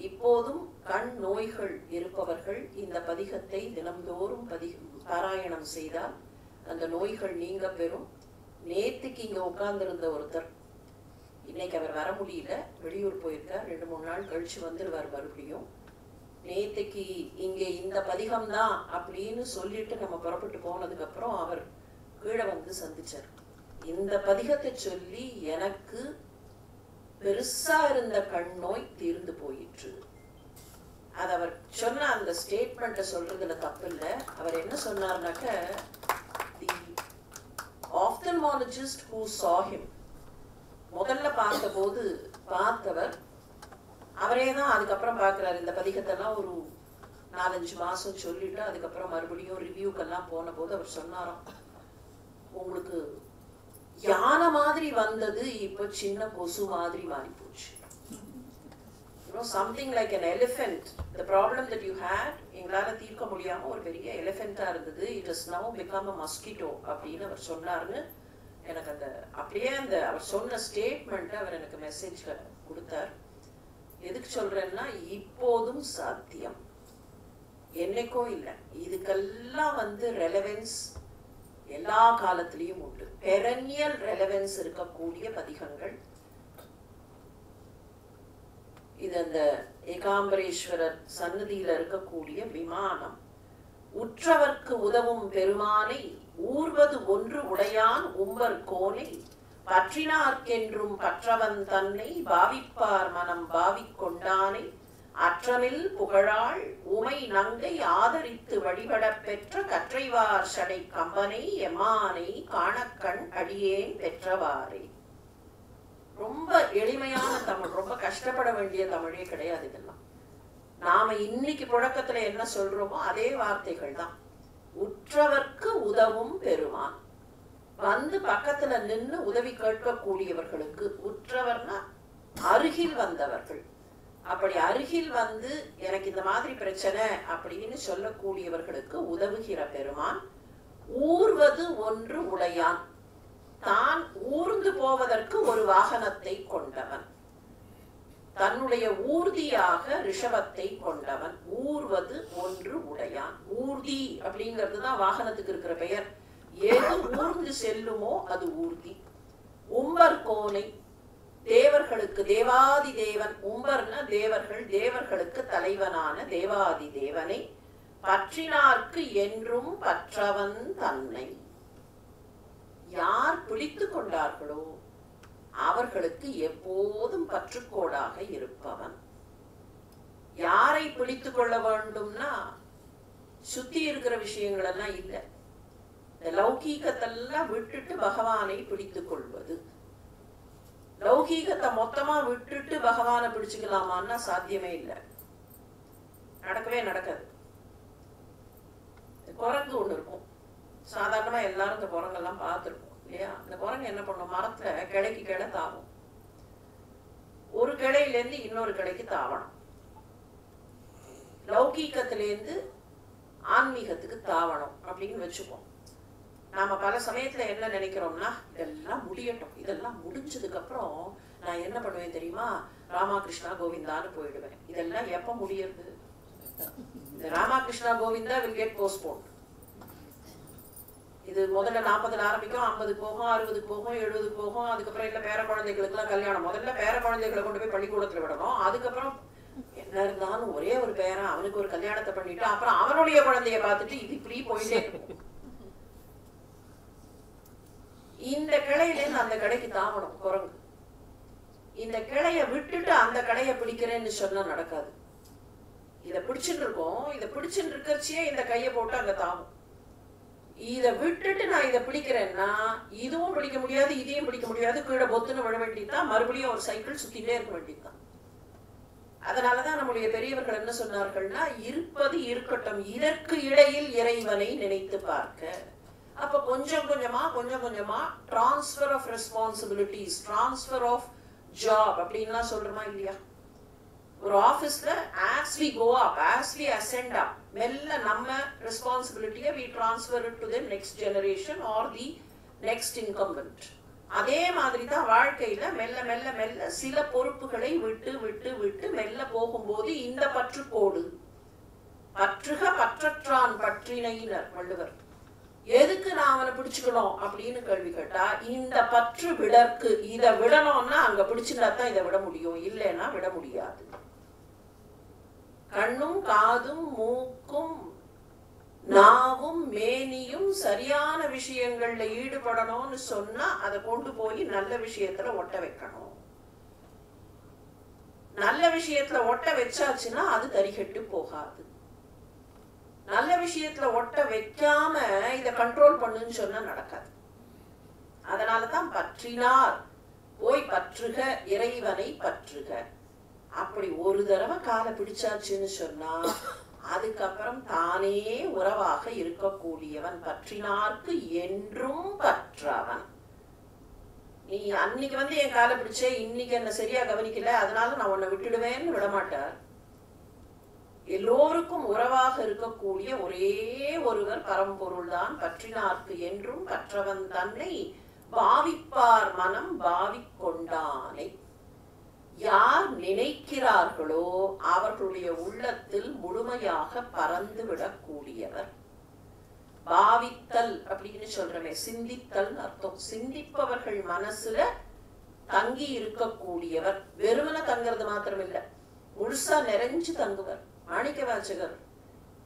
இப்போதும் கண் நோய்கள் இருப்பவர்கள் இந்த பதிகத்தை தினம்தோறும் பாராயணம் செய்தால் அந்த நோய்கள் நீங்க பெறும். நேத்துக்கு இங்க உட்கார்ந்திருந்த ஒருத்தர், இன்னைக்கு அவர் வர முடியல, வெளியூர் போயிருக்கார், 2-3 நாள் கழிச்சு வந்துருவார் மறுபடியும். நேத்துக்கு இங்கே இந்த பதிகம் தான் அப்படின்னு சொல்லிட்டு நம்ம புறப்பட்டு போனதுக்கு அப்புறம் அவர் கீழே வந்து சந்திச்சார். இந்த பதிகத்தை சொல்லி எனக்கு பெருசா இருந்த கண் நோய் தீர்ந்து போயிற்று. அது அவர் சொன்ன அந்த ஸ்டேட்மெண்ட்டை சொல்றதுல தப்பு இல்லை. அவர் என்ன சொன்னார்னாக்க, தி ophthalmologist who saw him, முதல்ல பார்த்தபோது பார்த்தவர் அவரே தான் அதுக்கப்புறம் பார்க்குறாரு. இந்த பதிகத்தெல்லாம் ஒரு 4-5 மாசம் சொல்லிட்டு அதுக்கப்புறம் மறுபடியும் ரிவ்யூக்கெல்லாம் போன போது அவர் சொன்னாராம், உங்களுக்கு யானை மாதிரி வந்தது இப்போ சின்ன கொசு மாதிரி மாறி போச்சு. Something like an elephant, the problem that you had எங்களால தீர்க்க முடியாம ஒரு பெரிய எலிஃபென்ட்டா இருந்தது, it has now become a mosquito அப்படின்னு அவர் சொன்னாருன்னு எனக்கு அந்த அப்படியே அந்த அவர் சொன்ன ஸ்டேட்மெண்ட் அவர் எனக்கு மெசேஜ் கொடுத்தார். எதுக்கு சொல்றேன்னா, இப்போதும் சாத்தியம், என்னைக்கோ இல்லை, இதுக்கெல்லாம் ரெலவென்ஸ் எல்லா காலத்திலையும் உண்டு. பெரனியல் ரெலவென்ஸ் இருக்கக்கூடிய பதிகங்கள் இது. அந்த ஏகாம்பரேஸ்வரர் சன்னதியில இருக்கக்கூடிய விமானம், உற்றவர்க்கு உதவும் பெருமானை ஊர்வது ஒன்று உடையான் உம்பர் கோனை பற்றினார்க்கென்றும் பற்றவன் தன்னை பாவிப்பார் மனம் பாவிக்கொண்டானை அற்றமில் புகழாள் உமை நங்கை ஆதரித்து வழிபடப் பெற்ற கற்றைவார் சடை கம்பனை எம்மானை காணக்கண் அடியேன் பெற்றவாறே. ரொம்ப எளிமையான தமிழ், ரொம்ப கஷ்டப்பட வேண்டிய தமிழே கிடையாது. இதெல்லாம் நாம இன்னைக்கு புழக்கத்துல என்ன சொல்றோமோ அதே வார்த்தைகள் தான். உற்றவர்க்கு உதவும் பெருமான், பக்கத்துல நின்று உதவி கேட்கக்கூடியவர்களுக்கு, உற்றவர்னா அருகில் வந்தவர்கள், அப்படி அருகில் எனக்கு இந்த மாதிரி பிரச்சனை அப்படின்னு சொல்லக்கூடியவர்களுக்கு உதவுகிற பெருமான். ஊர்வது ஒன்று உடையான், தான் ஊர்ந்து போவதற்கு ஒரு வாகனத்தை கொண்டவன், தன்னுடைய ஊர்தியாக ரிஷபத்தை கொண்டவன். ஊர்வது ஒன்று உடையான், ஊர்தி அப்படிங்கிறதுதான் வாகனத்துக்கு இருக்கிற பெயர். எது ஊர்ந்து செல்லுமோ அது ஊர்தி. உம்பர் கோனை, தேவர்களுக்கு தேவாதி தேவன், உம்பர்னா தேவர்கள், தேவர்களுக்கு தலைவனான தேவாதி தேவனை பற்றினார்க்கு என்றும் பற்றவன் தன்னை. யார் பிடித்து கொண்டார்களோ அவர்களுக்கு எப்போதும் பற்றுக்கோடாக இருப்பவன். யாரை பிடித்து கொள்ள வேண்டும்னா, சுத்தி இருக்கிற விஷயங்கள் எல்லாம் இல்லை, இந்த லௌகீகத்தெல்லாம் விட்டுட்டு பகவானை பிடித்து கொள்வது. லௌகீகத்தை மொத்தமா விட்டுட்டு பகவானை பிடிச்சுக்கலாமான்னா சாத்தியமே இல்லை, நடக்கவே நடக்காது. குரங்கு ஒண்ணு இருக்கும், சாதாரணமா எல்லாரும் இந்த குரங்கெல்லாம் பார்த்துருக்கோம் இல்லையா? இந்த குரங்கு என்ன பண்ணும், மரத்துல கிளைக்கு கிளை தாவும், ஒரு கிளையிலேருந்து இன்னொரு கிளைக்கு தாவணும். லௌகீகத்திலேருந்து ஆன்மீகத்துக்கு தாவணும் அப்படின்னு வச்சுப்போம். நாம பல சமயத்துல என்ன நினைக்கிறோம்னா, இதெல்லாம் முடியட்டும், இதெல்லாம் முடிஞ்சதுக்கு அப்புறம் நான் என்ன பண்ணுவேன் தெரியுமா, ராமகிருஷ்ணா கோவிந்தான்னு போயிடுவேன். இதெல்லாம் எப்ப முடியுது? இந்த Ramakrishna Govinda will get postponed. இது முதல்ல 40ல் ஆரம்பிக்கும், 50க்கு போகும், 60க்கு போகும், 70க்கு போகும். அதுக்கப்புறம் இல்ல பேர குழந்தைகளுக்கு எல்லாம் கல்யாணம். முதல்ல பேர குழந்தைகளை கொண்டு போய் பள்ளிக்கூடத்துல விடணும். அதுக்கப்புறம் என்ன இருந்தாலும் ஒரே ஒரு பேரன், அவனுக்கு ஒரு கல்யாணத்தை பண்ணிட்டு அப்புறம் அவனுடைய குழந்தைய பார்த்துட்டு இது இப்படி போயிட்டே இருக்கும். இந்த கிளையிலேருந்து அந்த கடைக்கு தாவணும் குரங்கு. இந்த கிளைய விட்டுட்டு அந்த கடையை பிடிக்கிறேன்னு சொன்னா நடக்காது. இதை பிடிச்சுட்டு இருக்கோம், இதை பிடிச்சுட்டு இருக்கிறச்சியே இந்த கையை போட்டு அங்க தாவும். இதை விட்டுட்டு நான் இதை பிடிக்கிறேன்னா இதுவும் பிடிக்க முடியாது, இதையும் பிடிக்க முடியாது, கீழே பொத்துன்னு விழ வேண்டியதுதான், மறுபடியும் ஒரு சைக்கிள் சுத்திட்டே இருக்க வேண்டியதுதான். அதனாலதான் நம்முடைய பெரியவர்கள் என்ன சொன்னார்கள்னா, இருப்பது இருக்கட்டும், இதற்கு இடையில் இறைவனை நினைத்து பார்க்க. அப்ப கொஞ்சம் கொஞ்சமா transfer of responsibilities, transfer of job அப்படின்லாம் சொல்றோமா இல்லையா? ஒரு ஆஃபீஸ்ல as we go up, as we ascend up, மெல்ல நம்ம ரெஸ்பான்சிபிலிட்டியை we transfer it to the next generation or the next incumbent. அதே மாதிரி தான் வாழ்க்கையில மெல்ல மெல்ல மெல்ல சில பொறுப்புகளை விட்டு விட்டு விட்டு மெல்ல போகும்போது இந்த பற்றுக்கோடு, பற்றுக பற்றற்றான் பற்றினையினர் வள்ளுவர். எதுக்கு நான் அவனை பிடிச்சுக்கணும் அப்படின்னு கேள்வி கேட்டா, இந்த பற்று விடற்கு, இதை விடணும்னா அங்க பிடிச்சுட்டா தான் இதை விட முடியும், இல்லைன்னா விட முடியாது. கண்ணும் காதும் மூக்கும் நாவும் மேனியும் சரியான விஷயங்கள்ல ஈடுபடணும்னு சொன்னா அதை கொண்டு போய் நல்ல விஷயத்துல ஒட்ட வைக்கணும். நல்ல விஷயத்துல ஒட்ட வச்சாச்சுன்னா அது தரிகட்டு போகாது. நல்ல விஷயத்துல ஒட்ட வைக்காம இத கண்ட்ரோல் பண்ணுன்னு சொன்னா நடக்காது. அதனாலதான் பற்றினார் போய் பற்றுக, இறைவனை பற்றுக. அப்படி ஒரு தடவை காலை பிடிச்சாச்சுன்னு சொன்னா அதுக்கப்புறம் தானே உறவாக இருக்கக்கூடியவன், பற்றினார்க்கு என்றும் பற்றவன். நீ அன்னைக்கு வந்து என் காலை பிடிச்சே, இன்னைக்கு என்ன சரியா கவனிக்கல, அதனால நான் உன்னை விட்டுடுவேன்னு விடமாட்டார். எல்லோருக்கும் உறவாக இருக்கக்கூடிய ஒரே ஒருவர் பரம்பொருள் தான். பற்றினார்க்கு என்றும் பற்றவன் தன்னை பாவிப்பார் மனம் பாவிக்கொண்டானை. யார் நினைக்கிறார்களோ அவர்களுடைய உள்ளத்தில் முழுமையாக பறந்து விடக்கூடியவர். பாவித்தல் அப்படின்னு சொல்றமே, சிந்தித்தல் அர்த்தம். சிந்திப்பவர்கள் மனசுல தங்கி இருக்கக்கூடியவர். வெறுமன தங்குறது மாத்திரம் இல்ல, முழுசா நிறைஞ்சு தங்குவர். மாணிக்க வாசகர்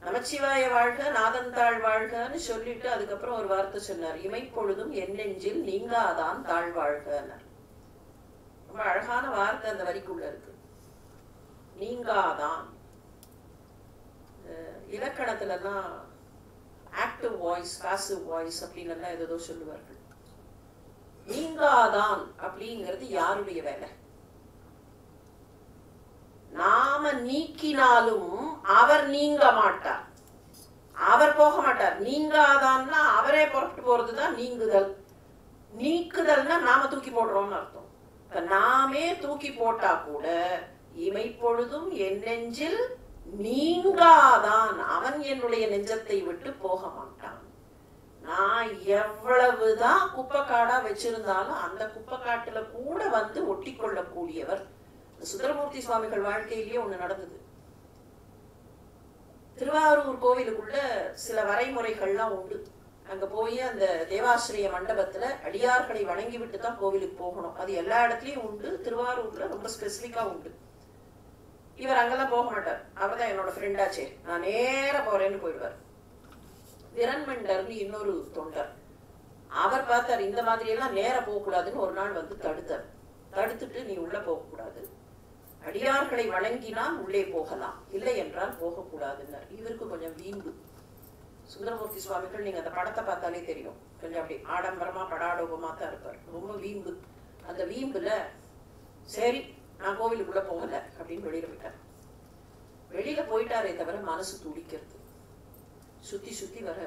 நமச்சிவாய வாழ்க நாதந்தாள் வாழ்கன்னு சொல்லிட்டு அதுக்கப்புறம் ஒரு வார்த்தை சொன்னார், இமைப்பொழுதும் என் நெஞ்சில் நீங்காதான் தாழ்வாழ்கன்னார். ரொம்ப அழகான வார்த்தை அந்த வரிக்குள்ள இருக்கு, நீங்காதான். இலக்கணத்துல எல்லாம் ஆக்டிவ் வாய்ஸ், பாசிவ் வாய்ஸ் அப்படின்னு எல்லாம் ஏதோ சொல்லுவார்கள். நீங்காதான் அப்படிங்கிறது யாருடைய வேலை? நாம நீக்கினாலும் அவர் நீங்க மாட்டார், அவர் போக மாட்டார். நீங்காதான்னா அவரே புறப்பட்டு போறதுதான் நீங்குதல். நீக்குதல்னா நாம தூக்கி போடுறோம்னு அர்த்தம். நாமே தூக்கி போட்டா கூட இமைப்பொழுதும் என் நெஞ்சில் நீங்காதான், அவன் என்னுடைய நெஞ்சத்தை விட்டு போக மாட்டான். நான் எவ்வளவுதான் குப்பைக்காடா வச்சிருந்தாலும் அந்த குப்பைக்காட்டுல கூட வந்து ஒட்டி கொள்ளக்கூடியவர். சுந்தரமூர்த்தி சுவாமிகள் வாழ்க்கையிலேயே ஒண்ணு நடந்தது. திருவாரூர் கோவிலுக்குள்ள சில வரைமுறைகள்லாம் உண்டு. அங்க போய் அந்த தேவாசிரிய மண்டபத்துல அடியார்களை வணங்கி விட்டு தான் கோவிலுக்கு போகணும். அது எல்லா இடத்துலயும் உண்டு, திருவாரூர்ல ரொம்ப ஸ்பெசிபிக்கா உண்டு. இவர் அங்கெல்லாம் போக மாட்டார். அவர் தான் என்னோட ஃப்ரெண்டாச்சே, நான் நேர போறேன்னு போயிடுவார். விரண்மண்டர்னு இன்னொரு தொண்டர், அவர் பார்த்தார் இந்த மாதிரி எல்லாம் நேர போகக்கூடாதுன்னு ஒரு நாள் வந்து தடுத்தார். தடுத்துட்டு நீ உள்ள போக கூடாது, அடியார்களை வணங்கினால் உள்ளே போகலாம், இல்லை என்றால் போகக்கூடாதுன்னார். இவருக்கு கொஞ்சம் வீம்பு. சுந்தரமூர்த்தி சுவாமிகள் நீங்க அந்த படத்தை பார்த்தாலே தெரியும், கொஞ்சம் அப்படி ஆடம்பரமா படாடோபமா தான் இருப்பார், ரொம்ப வீம்பு. அந்த வீம்புல சரி நான் கோவிலுக்குள்ள போகல அப்படின்னு வெளியில போயிட்டார். வெளியில போயிட்டாரே தவிர மனசு துடிக்கிறது. சுத்தி சுத்தி வர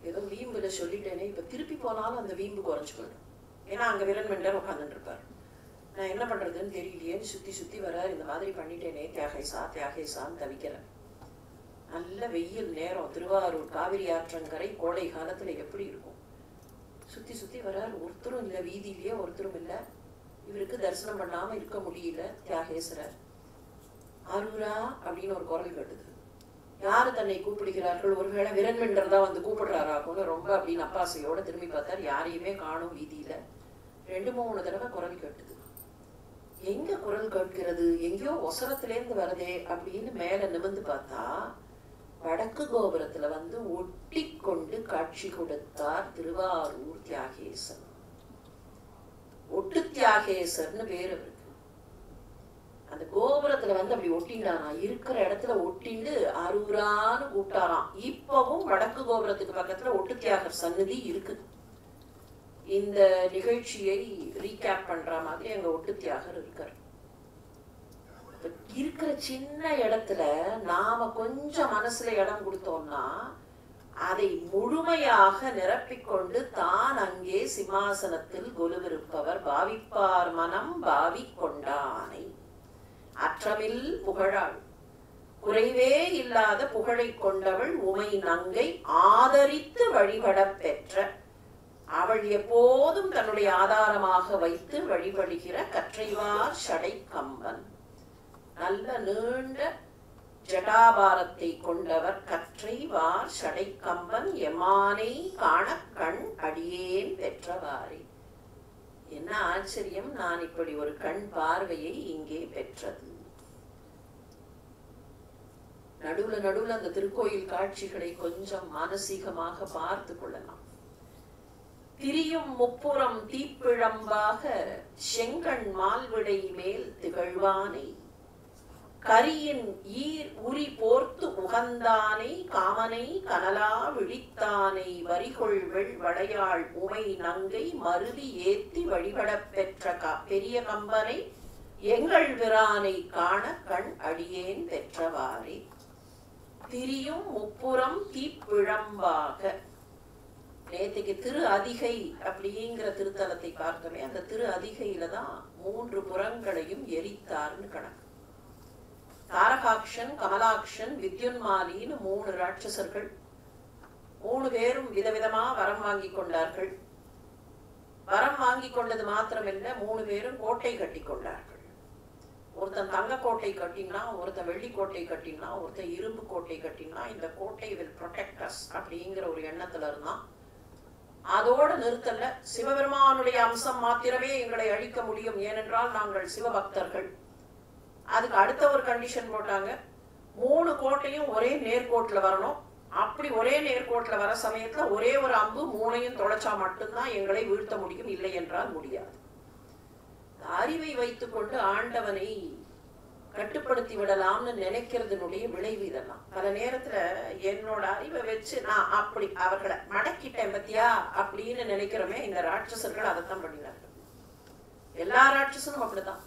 ஏதோ வீம்புல சொல்லிட்டேனே, இப்ப திருப்பி போனாலும் அந்த வீம்பு குறைஞ்சு போயிடும். ஏன்னா அங்க விரண்மண்டர் உட்காந்துட்டு இருப்பார். நான் என்ன பண்றதுன்னு தெரியலையேன்னு சுத்தி சுத்தி வர, இந்த மாதிரி பண்ணிட்டேனே தியாகேசா தியாகேசான்னு தவிக்கிறேன். நல்ல வெயில் நேரம், திருவாரூர் காவிரி ஆற்றங்கரை கோடை காலத்துல எப்படி இருக்கும். சுத்தி சுத்தி வர்றார், ஒருத்தரும் இல்லை வீதியிலேயே, ஒருத்தரும் இல்லை. இவருக்கு தரிசனம் பண்ணாம இருக்க முடியல. தியாகேஸ்வரர் ஆரூரா அப்படின்னு ஒரு குரல் கேட்டுது. யாரு தன்னை கூப்பிடுகிறார்கள்? ஒருவேளை விரண்மண்டர் தான் வந்து கூப்பிடுறாராக்கும்னு ரொம்ப அப்படின்னு அப்பாசையோட திரும்பி பார்த்தார். யாரையுமே காணும் வீதியில. 2-3 தடவை குரல் கேட்டுது. எங்க குரல் கேட்கிறது? எங்கேயோ ஒசரத்திலேருந்து வருதே அப்படின்னு மேல நிமிர்ந்து பார்த்தா வடக்கு கோபுரத்துல வந்து ஒட்டி கொண்டு காட்சி கொடுத்தார் திருவாரூர் தியாகேசன். ஒட்டு தியாகேசர்னு பேரு இருக்கு. அந்த கோபுரத்துல வந்து அப்படி ஒட்டிண்டானா, இருக்கிற இடத்துல ஒட்டிண்டு அரூரான்னு கூப்பிட்டாராம். இப்பவும் வடக்கு கோபுரத்துக்கு பக்கத்துல ஒட்டு தியாகர் சன்னதி இருக்கு. இந்த நிகழ்ச்சியை ரீகேப் பண்ற மாதிரி அங்க ஒட்டு தியாகர் இருக்கார். இருக்கிற சின்ன இடத்துல நாம கொஞ்சம் மனசுல இடம் கொடுத்தோம்னா அதை முழுமையாக நிரப்பிக்கொண்டு தான் அங்கே சிம்மாசனத்தில் கொலுவிருப்பவர் பாவிப்பார் மனம் பாவி கொண்டானை. அற்றமில் புகழாள், குறைவே இல்லாத புகழை கொண்டவள் உமை நங்கை ஆதரித்து வழிபடப் பெற்ற, அவள் எப்போதும் தன்னுடைய ஆதாரமாக வைத்து வழிபடுகிற கற்றைவார் சடை கம்பன். நல்ல நீண்ட ஜடாபாரத்தை கொண்டவர் கற்றைவார் சடை கம்பன் எம்மானை காண கண் அடியேன் பெற்றவாறே. என்ன ஆச்சரியம், நான் இப்படி ஒரு கண் பார்வையை இங்கே பெற்றது. நடுவுல அந்த திருக்கோயில் காட்சிகளை கொஞ்சம் மானசீகமாக பார்த்து கொள்ளலாம். திரியும் முப்புறம் தீப்பிழம்பாக செங்கண் மால்விடை மேல் திகழ்வானை, கரியின் ஈர் உரி போர்த்து உகந்தானை, காமனை கனலா விழித்தானை, வரிகொள் வெள் வளையாள் உமை நங்கை மருவி ஏத்தி வழிபடப் பெற்ற பெரிய கம்பனை எங்கள் பிரானை காண கண் அடியேன் பெற்றவாறே. திரியும் முப்புறம் தீப்பிழம்பாக. நேற்றுக்கு திரு அதிகை அப்படிங்கிற திருத்தலத்தை பார்த்தோமே, அந்த திரு அதிகையில தான் 3 புறங்களையும் எரித்தார்னு கணக்கு. தாரகாக்ஷன், கமலாக்ஷன், வித்யுன்மாலின்னு 3 ராட்சசர்கள். 3 பேரும் விதவிதமா வரம் வாங்கி கொண்டார்கள். வரம் வாங்கி கொண்டது மாத்திரமில்லை, 3 பேரும் கோட்டை கட்டி கொண்டார்கள். ஒருத்தன் தங்க கோட்டை கட்டினா, ஒருத்தன் வெள்ளி கோட்டை கட்டினா, ஒருத்தன் இரும்பு கோட்டை கட்டினா, இந்த கோட்டை வில் ப்ரொடெக்ட் அஸ் அப்படிங்கிற ஒரு எண்ணத்துல இருந்தான். அதோடு நிறுத்தல, சிவபெருமானுடைய அம்சம் மாத்திரமே எங்களை அழிக்க முடியும், ஏனென்றால் நாங்கள் சிவபக்தர்கள். அதுக்கு அடுத்த ஒரு கண்டிஷன் போட்டாங்க, 3 கோட்டையும் ஒரே நேர்கோட்டில் வரணும். அப்படி ஒரே நேர்கோட்டில் வர சமயத்துல ஒரே ஒரு அம்பு 3ஐயும் தொலைச்சா மட்டும்தான் எங்களை வீழ்த்த முடியும், இல்லை என்றால் முடியாது. அறிவை வைத்துக் கொண்டு ஆண்டவனை கட்டுப்படுத்தி விடலாம்னு நினைக்கிறதுனுடைய விளைவு இதெல்லாம். பல நேரத்துல என்னோட அறிவை வச்சு நான் அப்படி அவர்களை மடக்கிட்டேன் பத்தியா அப்படின்னு நினைக்கிறோமே, இந்த ராட்சசர்கள் அதைத்தான் பண்ணினார்கள். எல்லா ராட்சசனும் அப்படிதான்.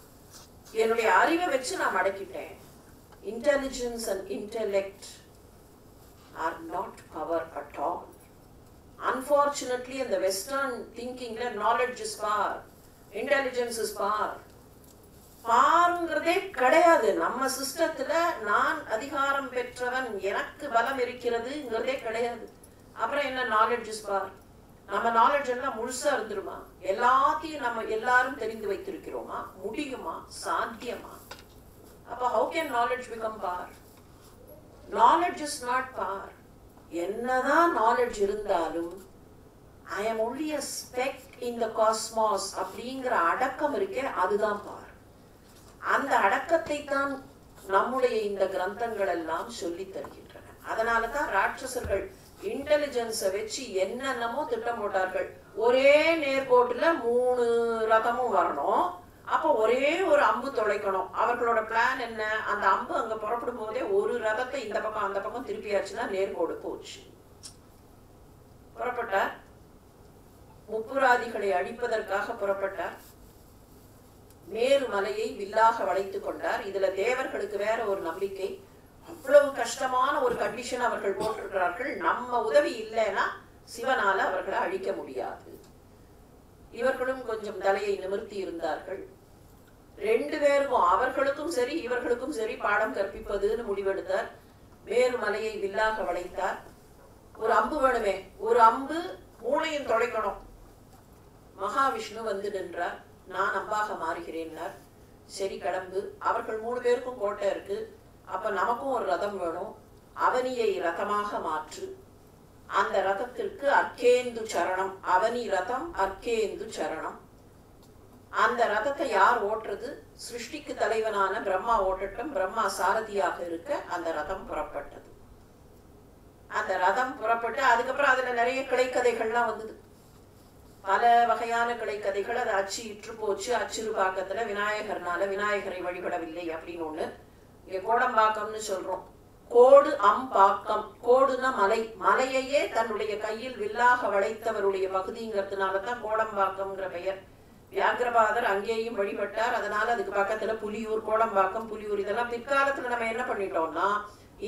என்னுடைய அறிவை வச்சு நான் மடக்கிட்டேன். Intelligence and intellect are not power at all. Unfortunately இந்த வெஸ்டர்ன் திங்கிங்ல knowledge is power, intelligence is power. பாருங்கிறதே கிடையாது. நம்ம சிஸ்டத்துல நான் அதிகாரம் பெற்றவன், எனக்கு பலம் இருக்கிறதுங்கிறதே கிடையாது. அப்புறம் என்ன நாலேஜ் இஸ் பவர்? நம்ம நாலேஜ் எல்லாம் முழுசா இருந்துருமா? எல்லாத்தையும் நம்ம எல்லாரும் தெரிந்து வைத்திருக்கிறோமா? முடியுமா? சாத்தியமா? அப்ப how can knowledge become power? Knowledge is not power. என்னதான் நாலேஜ் இருந்தாலும் I am only a speck in the cosmos அப்படிங்கிற அடக்கம் இருக்கே, அதுதான் பார். அந்த அடக்கத்தை தான் நம்முடைய இந்த கிரந்தங்கள் எல்லாம் சொல்லி தருகின்றன. அதனாலதான் ராட்சசர்கள் இன்டெலிஜென்ஸை வச்சு என்னென்னமோ திட்டம் போட்டார்கள். ஒரே நேர்கோட்டுல 3 ரதமும் வரணும், அப்ப ஒரே ஒரு அம்பு தொலைக்கணும். அவர்களோட பிளான் என்ன? அந்த அம்பு அங்க புறப்படும் போதே ஒரு ரதத்தை இந்த பக்கம் அந்த பக்கம் திருப்பியாச்சுன்னா நேர்கோடு போச்சு. புறப்பட்டார், முப்புராதிகளை அழிப்பதற்காக புறப்பட்டார். மேரு மலையை வில்லாக வளைத்துக் கொண்டார். இதுல தேவர்களுக்கு வேற ஒரு நம்பிக்கை. அவ்வளவு கஷ்டமான ஒரு கண்டிஷன் அவர்கள் போட்டிருக்கிறார்கள். நம்ம உதவி இல்லைன்னா சிவனால அவர்களை அழிக்க முடியாது. இவர்களும் கொஞ்சம் தலையை நிமிர்த்தி இருந்தார்கள். 2 பேருக்கும், அவர்களுக்கும் சரி இவர்களுக்கும் சரி, பாடம் கற்பிப்பதுன்னு முடிவெடுத்தார். மேரு மலையை வில்லாக வளைத்தார். ஒரு அம்பு வேணுமே, ஒரு அம்பு 3ஐயும் தொலைக்கணும். மகாவிஷ்ணு வந்து நின்றார். நான் அம்பாக மாறுகிறேன்னார். சரி கடம்பு. அவர்கள் 3 பேருக்கும் கோட்டை இருக்கு, அப்ப நமக்கும் ஒரு ரதம் வேணும். அவனியை ரதமாக மாற்று. அந்த ரதத்திற்கு அர்க்கேந்து சரணம். அவனி ரதம் அர்க்கேந்து சரணம். அந்த ரதத்தை யார் ஓட்டுறது? சிருஷ்டிக்கு தலைவனான பிரம்மா ஓட்டட்டும். பிரம்மா சாரதியாக இருக்க அந்த ரதம் புறப்பட்டது. அந்த ரதம் புறப்பட்டு அதுக்கப்புறம் அதுல நிறைய கிளைக்கதைகள்லாம் வந்தது. பல வகையான கிளைக்கதைகள். அது அச்சு இற்று போச்சு. அச்சிறுபாக்கத்துல விநாயகர்னால விநாயகரை வழிபடவில்லை அப்படின்னு ஒண்ணு. இங்க கோடம்பாக்கம்னு சொல்றோம். கோடு அம்பாக்கம். கோடுனா மலை. மலையையே தன்னுடைய கையில் வில்லாக வளைத்தவருடைய பகுதிங்கிறதுனாலதான் கோடம்பாக்கம்ங்கிற பெயர். வியாக்கிரபாதர் அங்கேயும் வழிபட்டார். அதனால அதுக்கு பக்கத்துல புலியூர், கோடம்பாக்கம், புலியூர். இதெல்லாம் பிற்காலத்துல நம்ம என்ன பண்ணிட்டோம்னா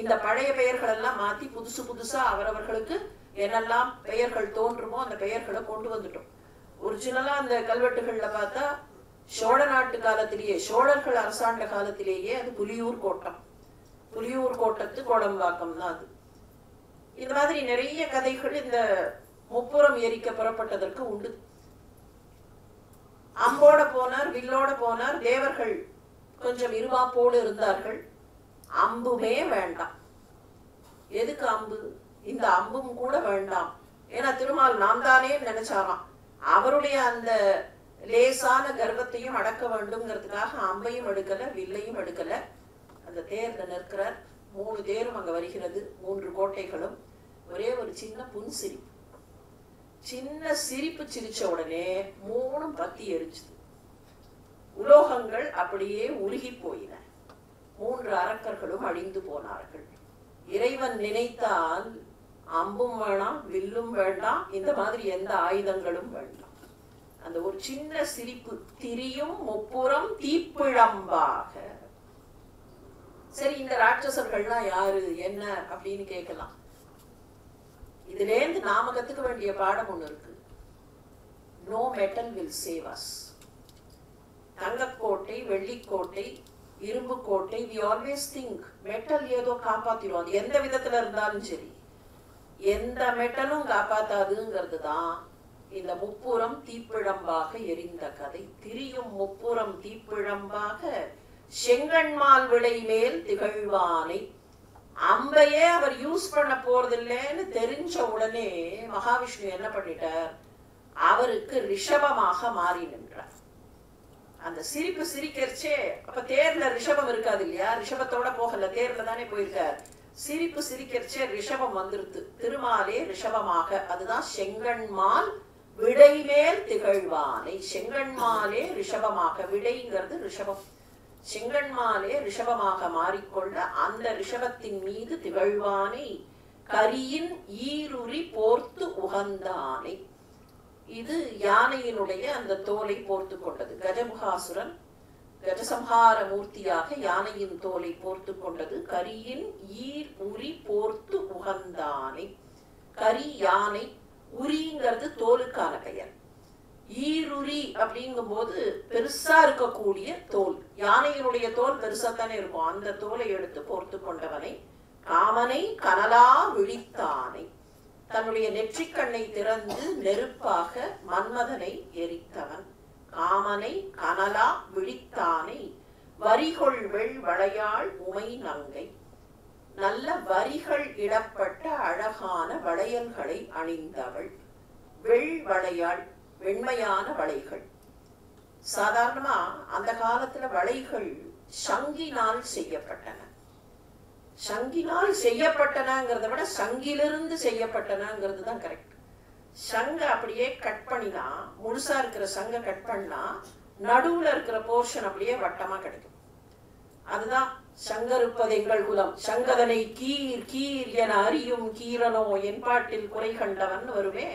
இந்த பழைய பெயர்கள் எல்லாம் மாத்தி புதுசு புதுசா அவரவர்களுக்கு என்னெல்லாம் பெயர்கள் தோன்றுமோ அந்த பெயர்களை கொண்டு வந்துட்டோம். ஒரிஜினலா அந்த கல்வெட்டுகள்ல பார்த்தா சோழ நாட்டு காலத்திலேயே, சோழர்கள் அரசாண்ட காலத்திலேயே அது புலியூர் கோட்டம், புலியூர் கோட்டத்து கோடம்பாக்கம் தான் அது. இந்த மாதிரி நிறைய கதைகள் இந்த முப்புறம் எரிக்க புறப்பட்டதற்கு உண்டு. அம்போட போனார், வில்லோட போனார். தேவர்கள் கொஞ்சம் இருமாப்போடு இருந்தார்கள். அம்புமே வேண்டாம். எதுக்கு அம்பு? இந்த அம்பும் கூட வேண்டாம். ஏன்னா திருமால் நாம் தானே நினைச்சாராம். அவருடைய அந்த லேசான கர்வத்தையும் அடக்க வேண்டும்ங்கிறதுக்காக அம்பையும் எடுக்கல, வில்லையும் எடுக்கல. அந்த தேர்ல நிற்கிறார். 3 தேரும் அங்க வருகிறது, 3 கோட்டைகளும். ஒரே ஒரு சின்ன புன்சிரிப்பு, சின்ன சிரிப்பு சிரிச்ச உடனே 3 பத்தி எரிச்சுது. உலோகங்கள் அப்படியே உருகி போயின. 3 அரக்கர்களும் அழிந்து போனார்கள். இறைவன் நினைத்தால் அம்பும் வேண்டாம், வில்லும் வேண்டாம், இந்த மாதிரி எந்த ஆயுதங்களும் வேண்டாம். அந்த ஒரு சின்ன சிரிப்பு, திரியும் முப்புறம் தீப்பிழம்பாக. சரி, இந்த ராட்சசர்கள்லாம் யாரு என்ன அப்படின்னு கேட்கலாம். இதுல இருந்து நாம கத்துக்க வேண்டிய பாடம் ஒண்ணு இருக்கு. No metal will save us. தங்கக்கோட்டை, வெள்ளிக்கோட்டை, இரும்பு கோட்டை, we always think மெட்டல் ஏதோ காப்பாத்திரும். அது எந்த விதத்துல இருந்தாலும் சரி, எந்த மெட்டலும் காப்பாத்தாதுங்கிறது தான் இந்த முப்புறம் தீப்பிழம்பாக எரிந்த கதை. திரியும் முப்புறம் தீப்பிழம்பாக செங்கண்மால் விளை மேல் திகழ்வானை. அம்பையே அவர் யூஸ் பண்ண போறது இல்லைன்னு தெரிஞ்ச உடனே மகாவிஷ்ணு என்ன பண்ணிட்டார்? அவருக்கு ரிஷபமாக மாறி நின்றார். அந்த சிரிப்பு சிரிக்கிறச்சே, அப்ப தேர்ல ரிஷபம் இருக்காது இல்லையா? ரிஷபத்தோட போகல, தேர்ல தானே போயிருக்கார். சிரிப்பு சிரிக்கிறச்சே ரிஷபம் வந்துருது. திருமாலே ரிஷபமாக, அதுதான் செங்கண்மால் விடைமேல் திகழ்வானை. செங்கண்மாலே ரிஷபமாக, விடைங்கிறது ரிஷபம். செங்கண்மாலே ரிஷபமாக மாறிக்கொள்ள அந்த ரிஷபத்தின் மீது திகழ்வானை கரியின் ஈருரி போர்த்து உகந்தானை. இது யானையினுடைய அந்த தோலை போர்த்து கொண்டது. கஜமுகாசுரன் கஜசம்ஹார மூர்த்தியாக யானையின் தோலை போர்த்து கொண்டது. கரியின் ஈர் உரி போர்த்து உகந்தானை. கரி யானை, உரிங்கிறது தோலுக்கான பெயர். ஈருரி அப்படிங்கும் போது பெருசா இருக்கக்கூடிய தோல். யானையினுடைய தோல் பெருசா தானே இருக்கும். அந்த தோலை எடுத்து போர்த்து கொண்டவனை காமனை கனலா விழித்தானை. தன்னுடைய நெற்றிக்கண்ணை திறந்து நெருப்பாக மன்மதனை எரித்தவன். காமனை கனலா விழித்தானை வரிகொள் வெள் வளையாள் உமை நங்கை. நல்ல வரிகள் இடப்பட்ட அழகான வளையல்களை அணிந்தவள். வெள் வளையாள், வெண்மையான வளைகள். சாதாரணமா அந்த காலத்துல வளைகள் சங்கினால் செய்யப்பட்டன. சங்கினால் செய்யப்பட்டனங்கிறத விட சங்கிலிருந்து செய்யப்பட்டனங்கிறது தான் கரெக்ட். சங்க அப்படியே கட் பண்ணினா, முழுசா இருக்கிற சங்க கட் பண்ணா நடுவுல இருக்கிற போர்ஷன் அப்படியே வட்டமா கிடைக்கும். அதுதான் சங்கருப்பது எங்கள் குலம், சங்கதனை கீர் கீர் என அறியும் கீரனோ என் பாட்டில் குறை கண்டவன் வருமே.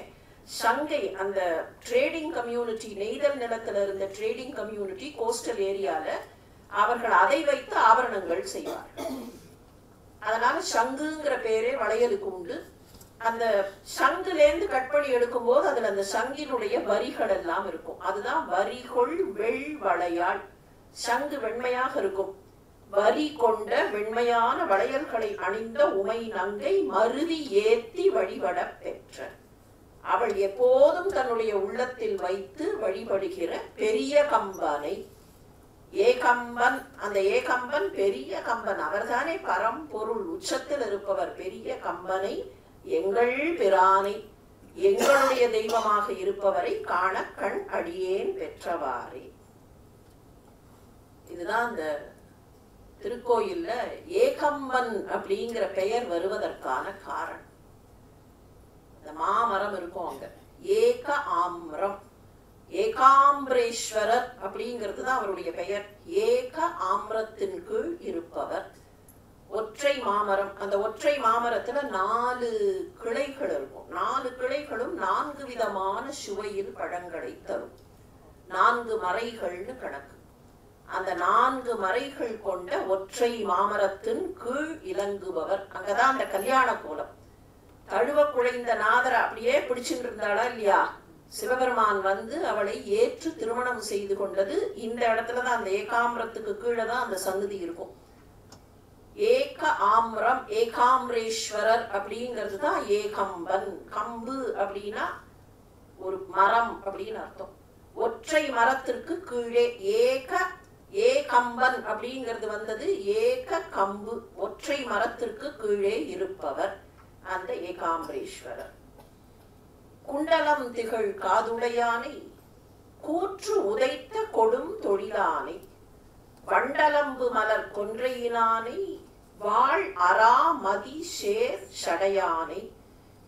சங்கை, அந்த ட்ரேடிங் கம்யூனிட்டி, நெய்தல் நிலத்துல இருந்த ட்ரேடிங் கம்யூனிட்டி கோஸ்டல் ஏரியால அவர்கள் அதை வைத்து ஆபரணங்கள் செய்வார்கள். அதனால சங்குங்கிற பேரே வளையலுக்கு உண்டு. அந்த சங்குலேருந்து கட் பண்ணி எடுக்கும் போது அதுல அந்த சங்கினுடைய வரிகள் எல்லாம் இருக்கும். அதுதான் வரிகொள் வெள் வளையாள். சங்கு வெண்மையாக இருக்கும். வரி கொண்ட வெண்மையான வளையல்களை அணிந்த உமை நங்கை மருதி ஏத்தி வழிபட பெற்ற. அவள் எப்போதும் தன்னுடைய உள்ளத்தில் வைத்து வழிபடுகிற பெரிய கம்பனை, ஏகம்பன், அந்த ஏகம்பன் பெரிய கம்பன், அவர்தானே பரம்பொருள், உச்சத்தில் இருப்பவர். பெரிய கம்பனை, எங்கள் பிரானை, எங்களுடைய தெய்வமாக இருப்பவரை காண கண் அடியேன் பெற்றவாறே. இதுதான் அந்த திருக்கோயில்ல ஏகம்பன் அப்படிங்கிற பெயர் வருவதற்கான காரணம். இந்த மாமரம் இருக்கும் அங்க, ஏக ஆம்ரம், ஏகாம்பரேஸ்வரர் அப்படிங்கிறது தான் அவருடைய பெயர். ஏக ஆம்ரத்தின் கீழ் இருப்பவர். ஒற்றை மாமரம். அந்த ஒற்றை மாமரத்துல 4 கிளைகள் இருக்கும். 4 கிளைகளும் 4 விதமான சுவையில் பழங்களை தரும். 4 மறைகள்னு கணக்கு. அந்த 4 மறைகள் கொண்ட ஒற்றை மாமரத்தின் கீழ் இலங்குபவர். அங்கதான் அந்த கல்யாண கோலம். தழுவ குழைந்த நாதரை அப்படியே பிடிச்சுட்டு இருந்தாளா இல்லையா? சிவபெருமான் வந்து அவளை ஏற்று திருமணம் செய்து கொண்டது இந்த இடத்துலதான். அந்த ஏகாம்பரத்துக்கு கீழே தான் அந்த சன்னதி இருக்கும். ஏக ஆம்ரம், ஏகாம்பரேஸ்வரர் அப்படிங்கிறது தான் ஏகம்பன். கம்பு அப்படின்னா ஒரு மரம் அப்படின்னு அர்த்தம். ஒற்றை மரத்திற்கு கீழே ஏகம்பன் அப்படிங்கிறது வந்தது. ஏக கம்பு, ஒற்றை மரத்திற்கு கீழே இருப்பவர் அந்த ஏகாம்பரேஸ்வரர். குண்டலம் திகழ் காதுடையானை, கூற்று உதைத்த கொடும் தொழிலானை, வண்டலம்பு மலர் கொன்றையினானை, வாழ் அரா மதி சேர் சடையானை,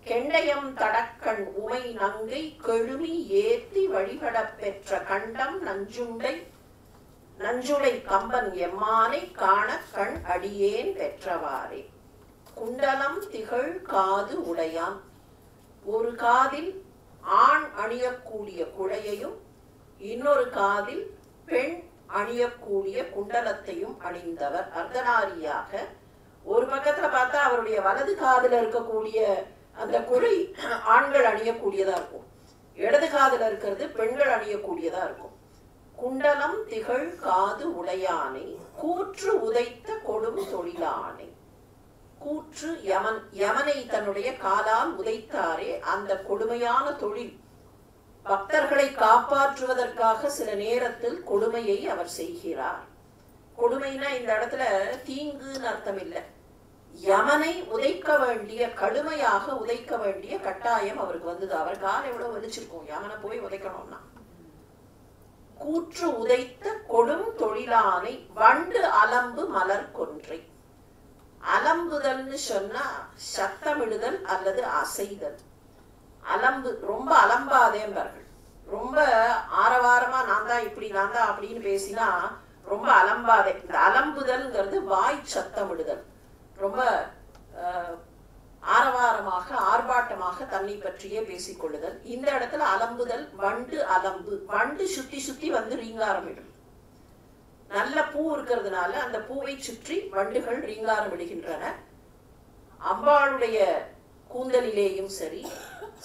கெண்டயம் தடக்கண் உமை நங்கை கெழுமி ஏத்தி வழிபடப் பெற்ற கண்டம் நஞ்சுளை கம்பன் எம்மானை காண கண் அடியேன் பெற்றவாறே. குண்டலம் திகழ் காது உடையான், ஒரு காதில் ஆண் அணியக்கூடிய குழையையும் இன்னொரு காதில் பெண் அணியக்கூடிய குண்டலத்தையும் அணிந்தவர். அர்த்தநாரியாக ஒரு பக்கத்துல பார்த்தா அவருடைய வலது காதுல இருக்கக்கூடிய அந்த குழை ஆண்கள் அணியக்கூடியதா இருக்கும், இடது காதுல இருக்கிறது பெண்கள் அணியக்கூடியதா இருக்கும். குண்டலம் திகழ் காது உடையானை, கூற்று உதைத்த கொடும் தொழிலானை. கூற்று யமன், யமனை தன்னுடைய காலால் உதைத்தாரே அந்த கொடுமையான தொழில். பக்தர்களை காப்பாற்றுவதற்காக சில நேரத்தில் கொடுமையை அவர் செய்கிறார். கொடுமைனா இந்த இடத்துல தீங்குன்னு அர்த்தம் இல்லை. யமனை உதைக்க வேண்டிய, கடுமையாக உதைக்க வேண்டிய கட்டாயம் அவருக்கு வந்தது. அவர் கால் எவ்வளவு வலிச்சிருக்கும் யமனை போய் உதைக்கணும்னா. கூற்று உதைத்த கொடும் தொழிலானை, வண்டு அலம்பு மலர் கொன்றை. அலம்புதல்னு சொன்னா சத்தமிடுதல் அல்லது அசைதல். அலம்பு, ரொம்ப அலம்பாதேம்பார்கள். ரொம்ப ஆரவாரமா நான் தான் இப்படி நான் தான் அப்படின்னு பேசினா ரொம்ப அலம்பாதே. இந்த அலம்புதல்ங்கிறது வாய் சத்தமிடுதல், ரொம்ப ஆரவாரமாக ஆர்ப்பாட்டமாக தன்னை பற்றியே பேசிக்கொள்ளுதல். இந்த இடத்துல அலம்புதல், வண்டு அலம்பு. வண்டு சுத்தி சுத்தி வந்து ரீங்காரம் இடும். நல்ல பூ இருக்கிறதுனால அந்த பூவை சுற்றி வண்டுகள் ரீங்காரம் விடுகின்றன. அம்பாளுடைய கூந்தலிலேயும் சரி,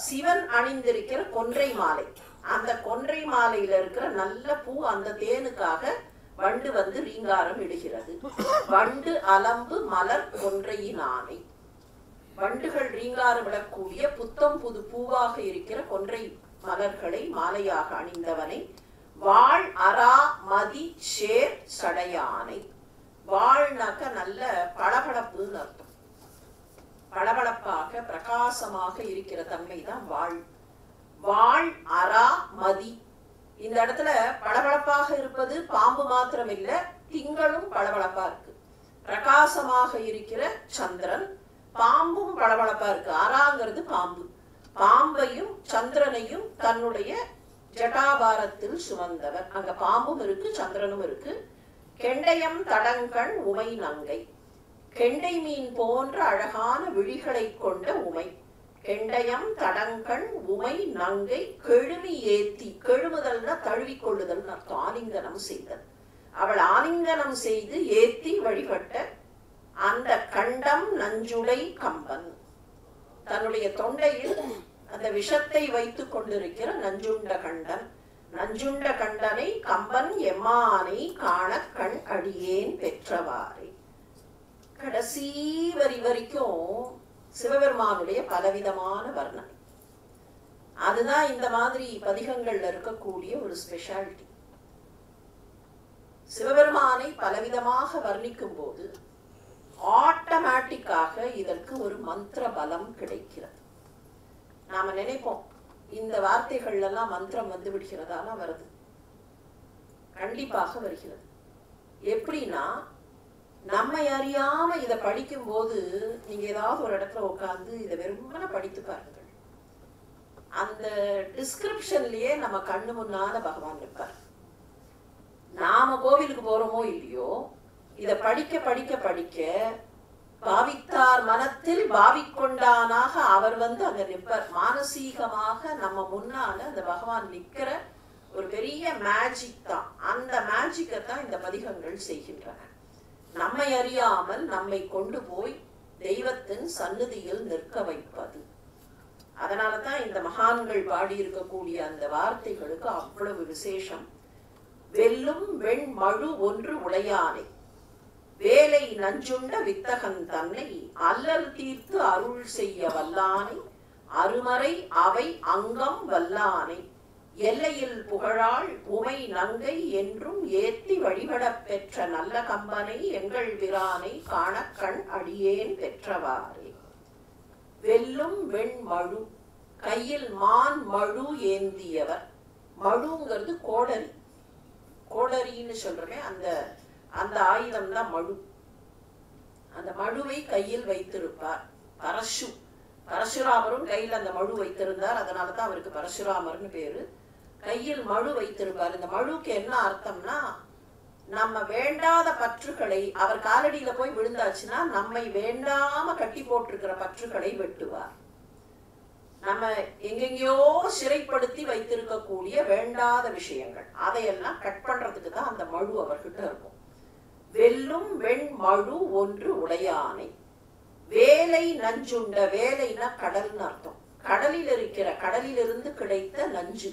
சிவன் அணிந்திருக்கிற கொன்றை மாலை, அந்த கொன்றை மாலையில இருக்கிற நல்ல பூ, அந்த தேனுக்காக வண்டு வந்து ரீங்காரம் இடுகிறது. வண்டு அலம்பு மலர் கொன்றையினானை, வண்டுகள் ரீங்காரம் விடக்கூடிய புத்தம் புது பூவாக இருக்கிற கொன்றை மலர்களை மாலையாக அணிந்தவனை. வாழ் அரா மதி ஷேர் சடையானை. வாழ்னாக்க நல்ல பளபளப்புன்னு அர்த்தம். பளபளப்பாக பிரகாசமாக இருக்கிற தன்மை தான் வாழ். வாழ் அரா மதி, இந்த இடத்துல பளபளப்பாக இருப்பது பாம்பு மாத்திரம் இல்ல, திங்களும் பளபளப்பா இருக்கு. பிரகாசமாக இருக்கிற சந்திரன், பாம்பும் பளபளப்பா இருக்கு. அராங்கிறது பாம்பு. பாம்பையும் சந்திரனையும் தன்னுடைய ஜட்டாபாரத்தில் சுமந்தவர். அங்க பாம்பும் இருக்கு, சந்திரனும் இருக்கு. கெண்டயம் தடங்கண் உமை நங்கை, கெண்டை மீன் போன்ற அழகான விழிகளை கொண்ட உமை. கெண்டயம் தடங்கண் உமை நங்கை கெழுமி ஏத்தி, கெழுமுதல்னா தழுவிக்கொள்ளுதல் அர்த்தம், ஆலிங்கனம் செய்தல். அவள் ஆலிங்கனம் செய்து ஏத்தி வழிபட்ட அந்த கண்டம் நஞ்சுளை கம்பன், தன்னுடைய தொண்டையில் அந்த விஷத்தை வைத்துக் கொண்டிருக்கிற நஞ்சுண்ட கண்டன். நஞ்சுண்ட கண்டனை கம்பன் எம்மானை காண கண் அடியேன் பெற்றவாறே. கடைசி வரி வரைக்கும் சிவபெருமானுடைய பலவிதமான வர்ணனை. அதுதான் இந்த மாதிரி பதிகங்கள்ல இருக்கக்கூடிய ஒரு ஸ்பெஷாலிட்டி. சிவபெருமானை பலவிதமாக வர்ணிக்கும் போது ஆட்டோமேட்டிக்காக இதற்கு ஒரு மந்திர பலம் கிடைக்கிறது. நாம நினைப்போம் இந்த வார்த்தைகள் எல்லாம் மந்திரம் வந்து விடுகிறதானா? வருது, கண்டிப்பாக வருகிறது. எப்படின்னா, நம்மை அறியாம இதை படிக்கும் போது நீங்க ஏதாவது ஒரு இடத்துல உட்கார்ந்து இதை வெறுமன படித்து பாருங்கள். அந்த டிஸ்கிரிப்ஷன்லயே நம்ம கண்ணு முன்னால பகவான் நிற்பார். நாம கோவிலுக்கு போறோமோ இல்லையோ, இத படிக்க படிக்க படிக்க பாவித்தார் மனத்தில் பாவிக்கொண்டானாக அவர் வந்து அங்க நிற்பார். மானசீகமாக நம்ம முன்னால அந்த பகவான் நிற்கிற ஒரு பெரிய மேஜிக் தான். அந்த மேஜிக்கை தான் இந்த பதிகங்கள் செய்கின்றன. நம்மை அறியாமல் நம்மை கொண்டு போய் தெய்வத்தின் சந்நிதியில் நிற்க வைப்பது. அதனாலதான் இந்த மகான்கள் பாடியிருக்கக்கூடிய அந்த வார்த்தைகளுக்கு அவ்வளவு விசேஷம். வெல்லும் வெண் மழு ஒன்று உடையானை, வேலை நஞ்சுண்ட வித்தகன் தன்னை, அல்லல் தீர்த்து அருள் செய்ய வல்லானை, அருமறை அவை அங்கம் வல்லானை, எல்லையில் புகழாள் உமை நங்கை என்றும் ஏத்தி வழிபடப் பெற்ற நல்ல கம்பனை எங்கள் பிரானை காணக்கண் அடியேன் பெற்றவாறே. வெல்லும் வெண் மழு, கையில் மான் மழு ஏந்தியவர். மழுங்கிறது கோடரி. கோடரின்னு சொல்றமே அந்த அந்த ஆயுதம் தான் மழு. அந்த மழுவை கையில் வைத்திருப்பார். பரசுராமரும் கையில் அந்த மழு வைத்திருந்தார். அதனாலதான் அவருக்கு பரசுராமர்னு பேரு. கையில் மழு வைத்திருப்பார். இந்த மழுக்கு என்ன அர்த்தம்னா, நம்ம வேண்டாத பற்றுகளை, அவர் காலடியில போய் விழுந்தாச்சுன்னா நம்மை வேண்டாம கட்டி போட்டிருக்கிற பற்றுகளை வெட்டுவார். நம்ம எங்கெங்கயோ சிறைப்படுத்தி வைத்திருக்கக்கூடிய வேண்டாத விஷயங்கள் அதையெல்லாம் கட் பண்றதுக்கு தான் அந்த மழு அவர்கிட்ட இருக்கும். வெல்லும் வெண் மழு ஒன்று உடையானை, வேலை நஞ்சுண்ட, வேலைனா கடல்னு அர்த்தம். கடலிலிருந்து கிடைத்த நஞ்சு,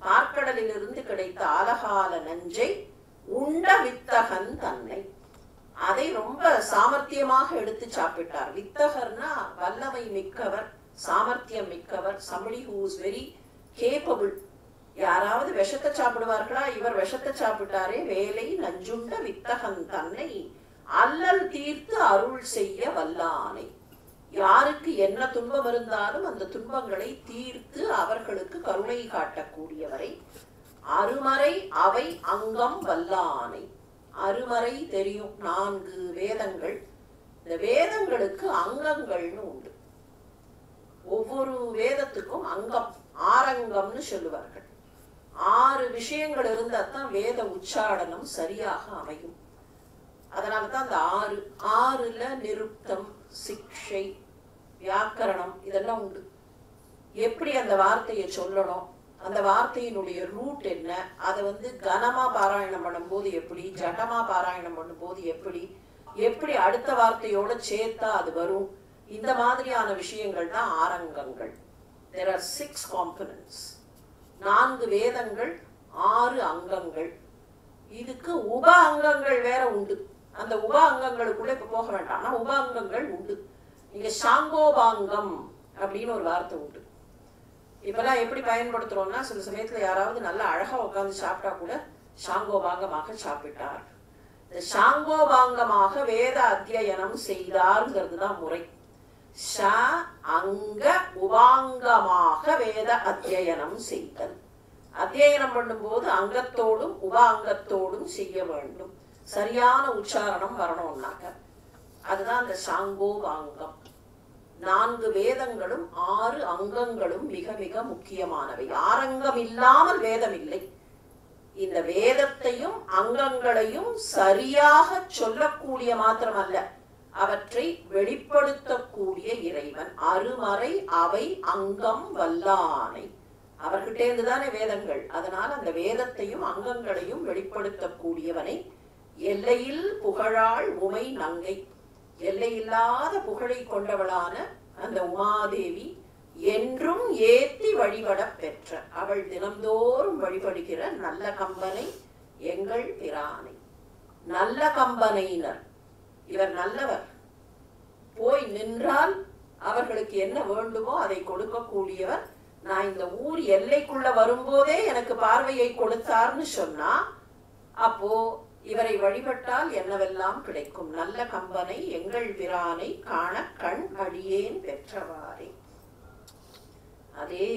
பார்க்கடலிலிருந்து கிடைத்த ஆலகால நஞ்சை உண்ட வித்தகன் தன்னை, அதை ரொம்ப சாமர்த்தியமாக எடுத்து சாப்பிட்டார். வித்தகர்னா வல்லமை மிக்கவர், சாமர்த்தியம் மிக்கவர். somebody who is very capable. யாராவது விஷத்தை சாப்பிடுவார்களா? இவர் விஷத்தை சாப்பிட்டாரே. வேலை நஞ்சுண்ட வித்தகன் தன்னை, அல்லல் தீர்த்து அருள் செய்ய வல்லானை. யாருக்கு என்ன துன்பம் இருந்தாலும் அந்த துன்பங்களை தீர்த்து அவர்களுக்கு கருணை காட்டக்கூடியவரை. அருமறை அவை அங்கம் வல்லானை. அருமறை தெரியும், 4 வேதங்கள். இந்த வேதங்களுக்கு அங்கங்கள்னு உண்டு. ஒவ்வொரு வேதத்துக்கும் அங்கம், ஆரங்கம்னு சொல்லுவார்கள். 6 விஷயங்கள் இருந்தா தான் வேத உச்சாடனம் சரியாக அமையும். அதனாலதான் அந்த 6ல நிருப்தம், சிக்ஷை, வியாக்கரணம் இதெல்லாம் உண்டு. எப்படி அந்த வார்த்தையை சொல்லணும், அந்த வார்த்தையினுடைய ரூட் என்ன, அதை கனமா பாராயணம் பண்ணும்போது எப்படி, ஜட்டமா பாராயணம் பண்ணும்போது எப்படி, எப்படி அடுத்த வார்த்தையோட சேர்த்தா அது வரும், இந்த மாதிரியான விஷயங்கள் தான் ஆரங்கங்கள். There are 6 components. 4 வேதங்கள், 6 அங்கங்கள். இதுக்கு உப அங்கங்கள் வேற உண்டு. அந்த உப அங்கங்களுக்குள்ள இப்ப போக வேண்டாம். ஆனா உப அங்கங்கள் உண்டு. இங்க சாங்கோபாங்கம் அப்படின்னு ஒரு வார்த்தை உண்டு. இப்பெல்லாம் எப்படி பயன்படுத்துறோம்னா, சில சமயத்துல யாராவது நல்லா அழகா உட்காந்து சாப்பிட்டா கூட சாங்கோபாங்கமாக சாப்பிட்டார். இந்த சாங்கோபாங்கமாக வேத அத்தியனம் செய்தார்ங்கிறது தான் முறை. அங்க உபாங்கமாக வேத அத்தியனம் செய்தல். அத்தியனம் பண்ணும்போது அங்கத்தோடும் உபாங்கத்தோடும் செய்ய வேண்டும். சரியான உச்சாரணம் வரணும்னாக்க அதுதான் அந்த சாங்கோபாங்கம். 4 வேதங்களும் 6 அங்கங்களும் மிக மிக முக்கியமானவை. ஆரங்கம் இல்லாமல் வேதம் இல்லை. இந்த வேதத்தையும் அங்கங்களையும் சரியாக சொல்லக்கூடிய மாத்திரமல்ல, அவற்றை வெளிப்படுத்தக்கூடிய இறைவன். அருமறை அவை அங்கம் வல்லானை. அவர்கிட்ட இருந்துதானே வேதங்கள். அதனால் அந்த வேதத்தையும் அங்கங்களையும் வெளிப்படுத்தக்கூடியவனை. எல்லையில் புகழாள் உமை நங்கை, எல்லையில்லாத புகழை கொண்டவளான அந்த உமாதேவி என்றும் ஏத்தி வழிபட பெற்ற, அவள் தினம்தோறும் வழிபடுகிற நல்ல கம்பனை எங்கள் பிரானை. நல்ல கம்பனையினர், இவர் நல்லவர். போய் நின்றால் அவர்களுக்கு என்ன வேண்டுமோ அதை கொடுக்கக்கூடியவர். நான் இந்த ஊர் எல்லைக்குள்ள வரும்போதே எனக்கு பார்வையை கொடுத்தார்னு சொன்னா, அப்போ இவரை வழிபட்டால் என்னவெல்லாம் கிடைக்கும். நல்ல கம்பனை எங்கள் பிரானை காண கண் அடியேன் பெற்றவாறே. அதே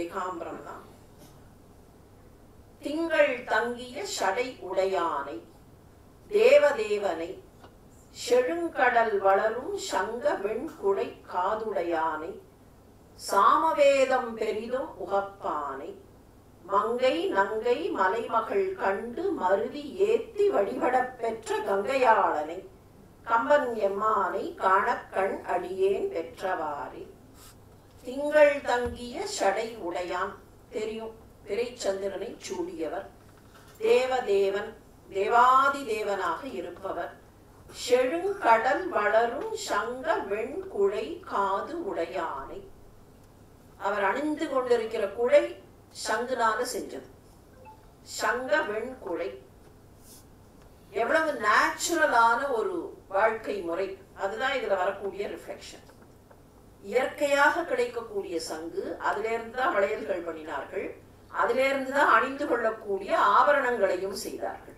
ஏகாம்பரம் தான். திங்கள் தங்கிய சடை உடையானை, தேவதேவனை, செழுங்கடல் வளரும் சங்க வெண்குடை காதுடையானை, சாமவேதம் பெரிதும் உகப்பானை, மங்கை நங்கை மலைமகள் கண்டு மருவி ஏத்தி வழிபடப் பெற்ற கங்கையாளனை, கம்பன் எம்மானை காணக்கண் அடியேன் பெற்றவாறே. திங்கள் தங்கிய சடை உடையான் தெரியும், பிறைச்சந்திரனை சூடியவர். தேவதேவன், தேவாதி தேவனாக இருப்பவர். செழுங்கடல் வளரும் சங்க வெண்குழை காது உடையானை. அவர் அணிந்து கொண்டிருக்கிற குழை சங்குனால செஞ்சது. சங்க வெண்குழை எவ்வளவு நேச்சுரலான ஒரு வாழ்க்கை முறை, அதுதான் இதுல வரக்கூடிய ரிஃப்ளெக்ஷன். இயற்கையாக கிடைக்கக்கூடிய சங்கு, அதுல இருந்து தான் வளையல்கள் பண்ணினார்கள், அதுல இருந்து தான் அணிந்து கொள்ளக்கூடிய ஆபரணங்களையும் செய்தார்கள்.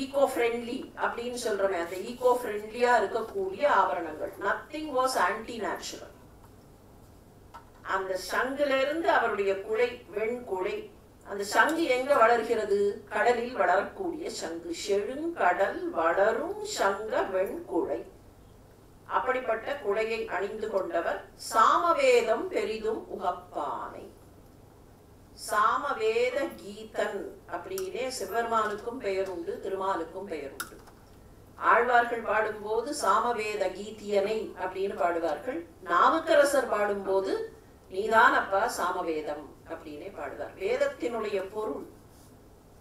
ஈகோ ஃப்ரெண்ட்லி அப்படின்னு சொல்றோமே, அந்த ஈகோ ஃப்ரெண்ட்லியா இருக்கக்கூடிய ஆபரணங்கள். Nothing was anti natural. அந்த சங்குல இருந்து அவருடைய குழை, வெண்குழை. அந்த சங்கு எங்க வளர்கிறது? கடலில் வளரக்கூடிய சங்கு. செழுங்கடல் வளரும் சங்க வெண்குழை. அப்படிப்பட்ட குழையை அணிந்து கொண்டவர். சாமவேதம் பெரிதும் உகப்பானை. சாமவேத கீதன் அப்படின்னே சிவபெருமானுக்கும் பெயர் உண்டு, திருமாலுக்கும் பெயர் உண்டு. ஆழ்வார்கள் பாடும்போது சாமவேத கீதியனை அப்படின்னு பாடுவார்கள். நாவுக்கரசர் பாடும்போது நீதான் அப்பா சாமவேதம் அப்படின்னே பாடுவார். வேதத்தினுடைய பொருள்,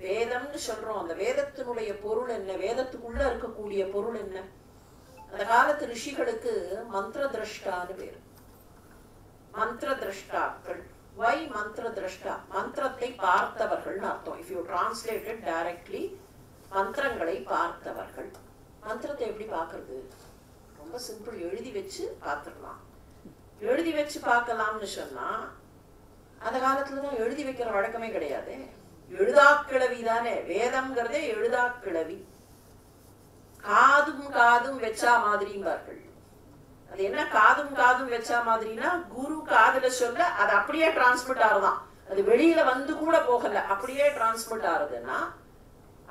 வேதம்னு சொல்றோம், அந்த வேதத்தினுடைய பொருள் என்ன, வேதத்துக்குள்ள இருக்கக்கூடிய பொருள் என்ன? அந்த காலத்து ரிஷிகளுக்கு மந்திர திரஷ்டான்னு பேரு. மந்திர திரஷ்டாக்கள். வை மந்திர திரஷ்டா? மந்திரத்தை பார்த்தவர்கள் அர்த்தம். இஃப் யூ டிரான்ஸ்லேட்டட் டைரக்ட்லி, மந்திரங்களை பார்த்தவர்கள். மந்திரத்தை எப்படி பார்க்கறது? ரொம்ப சிம்பிள். எழுதி வச்சு பார்த்துடலாம். எழுதி வச்சு பார்க்கலாம்னு சொன்னா அந்த காலத்துலதான் எழுதி வைக்கிற வழக்கமே கிடையாது. எழுதாக்கிழவி தானே வேதம்ங்கிறதே. எழுதாக்கிழவி. காதும் காதும் வச்சா மாதிரிம்பார்கள். அது என்ன காதும் காதும் வச்சா மாதிரினா, குரு காதுல சொல்ல அது அப்படியே டிரான்ஸ்மிட் ஆகுதான். அது வெளியில வந்து கூட போகல, அப்படியே டிரான்ஸ்மிட் ஆகுதுன்னா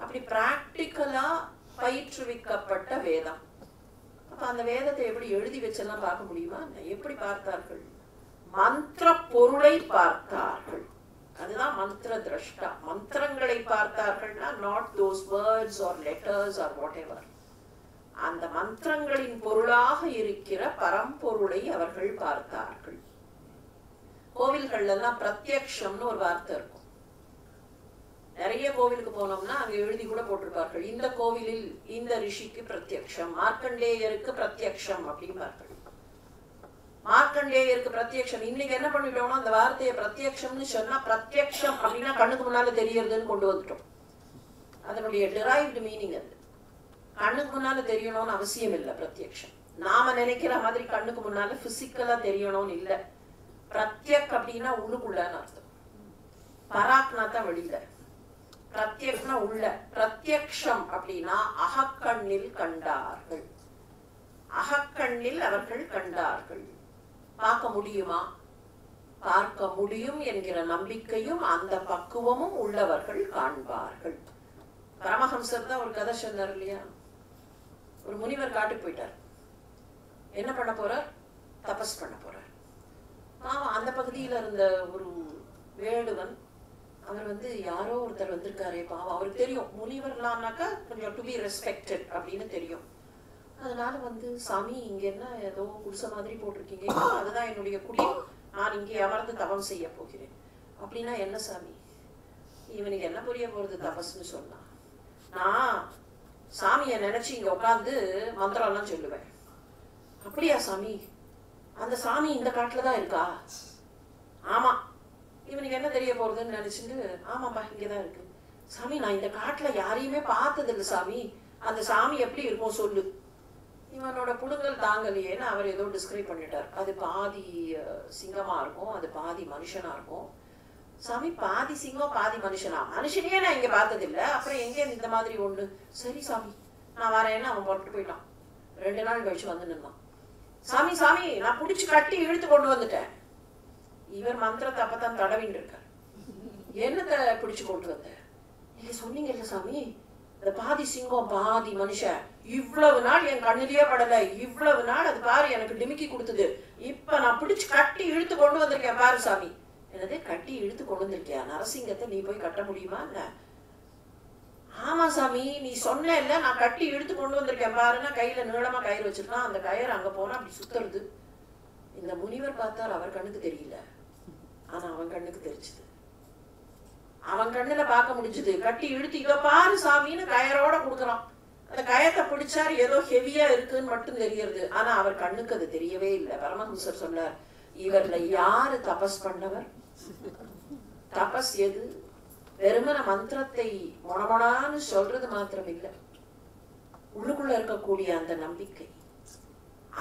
அப்படி பிராக்டிக்கலா பயிற்றுவிக்கப்பட்ட வேதம். அப்ப அந்த வேதத்தை எப்படி எழுதி வச்செல்லாம் பார்க்க முடியுமா? எப்படி பார்த்தார்கள்? மந்திர பொருளை பார்த்தார்கள். அதுதான் மந்திர திரஷ்டா. மந்திரங்களை பார்த்தார்கள்னா not those words or letters or whatever. அந்த மந்திரங்களின் பொருளாக இருக்கிற பரம்பொருளை அவர்கள் பார்த்தார்கள். கோவில்கள்ல எல்லாம் பிரத்யக்ஷம்னு ஒரு வார்த்தை இருக்கும். நிறைய கோவிலுக்கு போனோம்னா அங்க எழுதி கூட போட்டிருப்பார்கள், இந்த கோவிலில் இந்த ரிஷிக்கு பிரத்யக்ஷம், மார்க்கண்டேயருக்கு பிரத்யக்ஷம் அப்படிம்பார்கள். மார்க்கண்டேயருக்கு பிரத்யக்ஷம். இன்னைக்கு என்ன பண்ணிட்டோம்னா அந்த வார்த்தையை பிரத்யக்ஷம்னு சொன்னா, பிரத்யக்ஷம் அப்படின்னா கண்ணுக்கு முன்னால தெரியறதுன்னு கொண்டு வந்துட்டோம். அதனுடைய டிரைவ்டு மீனிங் அது. கண்ணுக்கு முன்னால தெரியணும்னு அவசியம் இல்லை பிரத்யக்ஷம். நாம நினைக்கிற மாதிரி கண்ணுக்கு முன்னால பிசிக்கலா தெரியணும்னு இல்லை. பிரத்யக் அப்படின்னா உள்ளுக்குள்ளன்னு அர்த்தம். பராக்னா தான் வெளியில, பிரத்யக்னா உள்ள. பிரத்யக்ஷம் அப்படின்னா அகக்கண்ணில் கண்டார்கள். அகக்கண்ணில் அவர்கள் கண்டார்கள். பார்க்க முடியுமா? பார்க்க முடியும் என்கிற நம்பிக்கையும் அந்த பக்குவமும் உள்ளவர்கள் காண்பார்கள். பரமஹம்சர் தான் ஒரு கதை சொன்னார் இல்லையா? ஒரு முனிவர் காட்டுக்கு போயிட்டார். என்ன பண்ண போறார்? தபஸ் பண்ண போறார். அந்த பகுதியில இருந்த ஒரு வேடுவன், அவர் வந்து யாரோ ஒருத்தர் வந்திருக்காரே பாவம், அவருக்கு தெரியும் முனிவர்லாம்னாக்கா கொஞ்சம் டு பி ரெஸ்பெக்டட் அப்படின்னு தெரியும். அதனால வந்து, சாமி இங்க என்ன ஏதோ குடிசை மாதிரி போட்டிருக்கீங்க, அதுதான் என்னுடைய குடி, நான் இங்கே அமர்ந்து தவம் செய்ய போகிறேன். அப்படின்னா என்ன சாமி? இவனுக்கு என்ன புரிய போறது தபஸ்ன்னு சொன்னா, நான் சாமியை நினைச்சு இங்க உட்காந்து மந்திரம் எல்லாம் சொல்லுவேன். அப்படியா சாமி? அந்த சாமி இந்த காட்டுல தான் இருக்கா? ஆமா. இவனுக்கு என்ன தெரிய போறதுன்னு நினைச்சுட்டு, ஆமாப்பா இங்கதான் இருக்கு. சாமி நான் இந்த காட்டுல யாரையுமே பார்த்தது இல்லை சாமி, அந்த சாமி எப்படி இருக்கும் சொல்லு. இவனோட புடுங்கல் தாங்கலையேன்னு அவர் ஏதோ டிஸ்கிரைப் பண்ணிட்டார். அது பாதி சிங்கமா இருக்கும், அது பாதி மனுஷனா இருக்கும். சாமி பாதி சிங்கம் பாதி மனுஷனா? மனுஷனையே நான் இங்க பார்த்தது இல்லை, அப்புறம் எங்க இந்த மாதிரி ஒண்ணு? சரி சாமி நான் வரேன்னு அவன் புறப்பட்டு போயிட்டான். 2 நாள் கழிச்சு வந்து நின்னான். சாமி சாமி நான் புடிச்சு கட்டி இழுத்து கொண்டு வந்துட்டேன். இவர் மந்திரத்தை அப்பதான் தடவின்னு இருக்கார். என்னத்தை பிடிச்சு கொண்டு வந்த? நீங்க சொன்னீங்கல்ல சாமி, இந்த பாதி சிங்கம் பாதி மனுஷன், இவ்வளவு நாள் என் கண்ணிலேயே படல, இவ்வளவு நாள் அது பாரு எனக்கு டிமிக்கி கொடுத்தது, இப்ப நான் பிடிச்சு கட்டி இழுத்து கொண்டு வந்திருக்கேன் பாரு சாமி. என்னதே கட்டி இழுத்து கொண்டு வந்திருக்கியா? நரசிங்கத்தை நீ போய் கட்ட முடியுமா என்ன? ஆமா சாமி நீ சொன்ன இல்ல, நான் கட்டி இழுத்து கொண்டு வந்திருக்கேன் பாருன்னா கையில நீளமா கயிறு வச்சிருக்கான். அந்த கயிறு அங்க போனா அப்படி சுத்துறது. இந்த முனிவர் பார்த்தார், அவர் கண்ணுக்கு தெரியல, ஆனா அவன் கண்ணுக்கு தெரிச்சுது. அவன் கண்ணுல பார்க்க முடிஞ்சது. கட்டி இழுத்து இத பாரு சாமின்னு கயரோட கொடுக்குறான். அந்த கயத்தை பிடிச்சார், ஏதோ ஹெவியா இருக்குன்னு மட்டும் தெரியுது. ஆனா அவர் கண்ணுக்கு அது தெரியவே இல்லை. பரமஹம்சர் சொன்னார், இவர்ல யாரு தபஸ் பண்ணவர்? தபஸ் எது? வெறுமன மந்திரத்தை மொணமொணான்னு சொல்றது மாத்திரம் இல்லை, உள்ளுக்குள்ள இருக்கக்கூடிய அந்த நம்பிக்கை.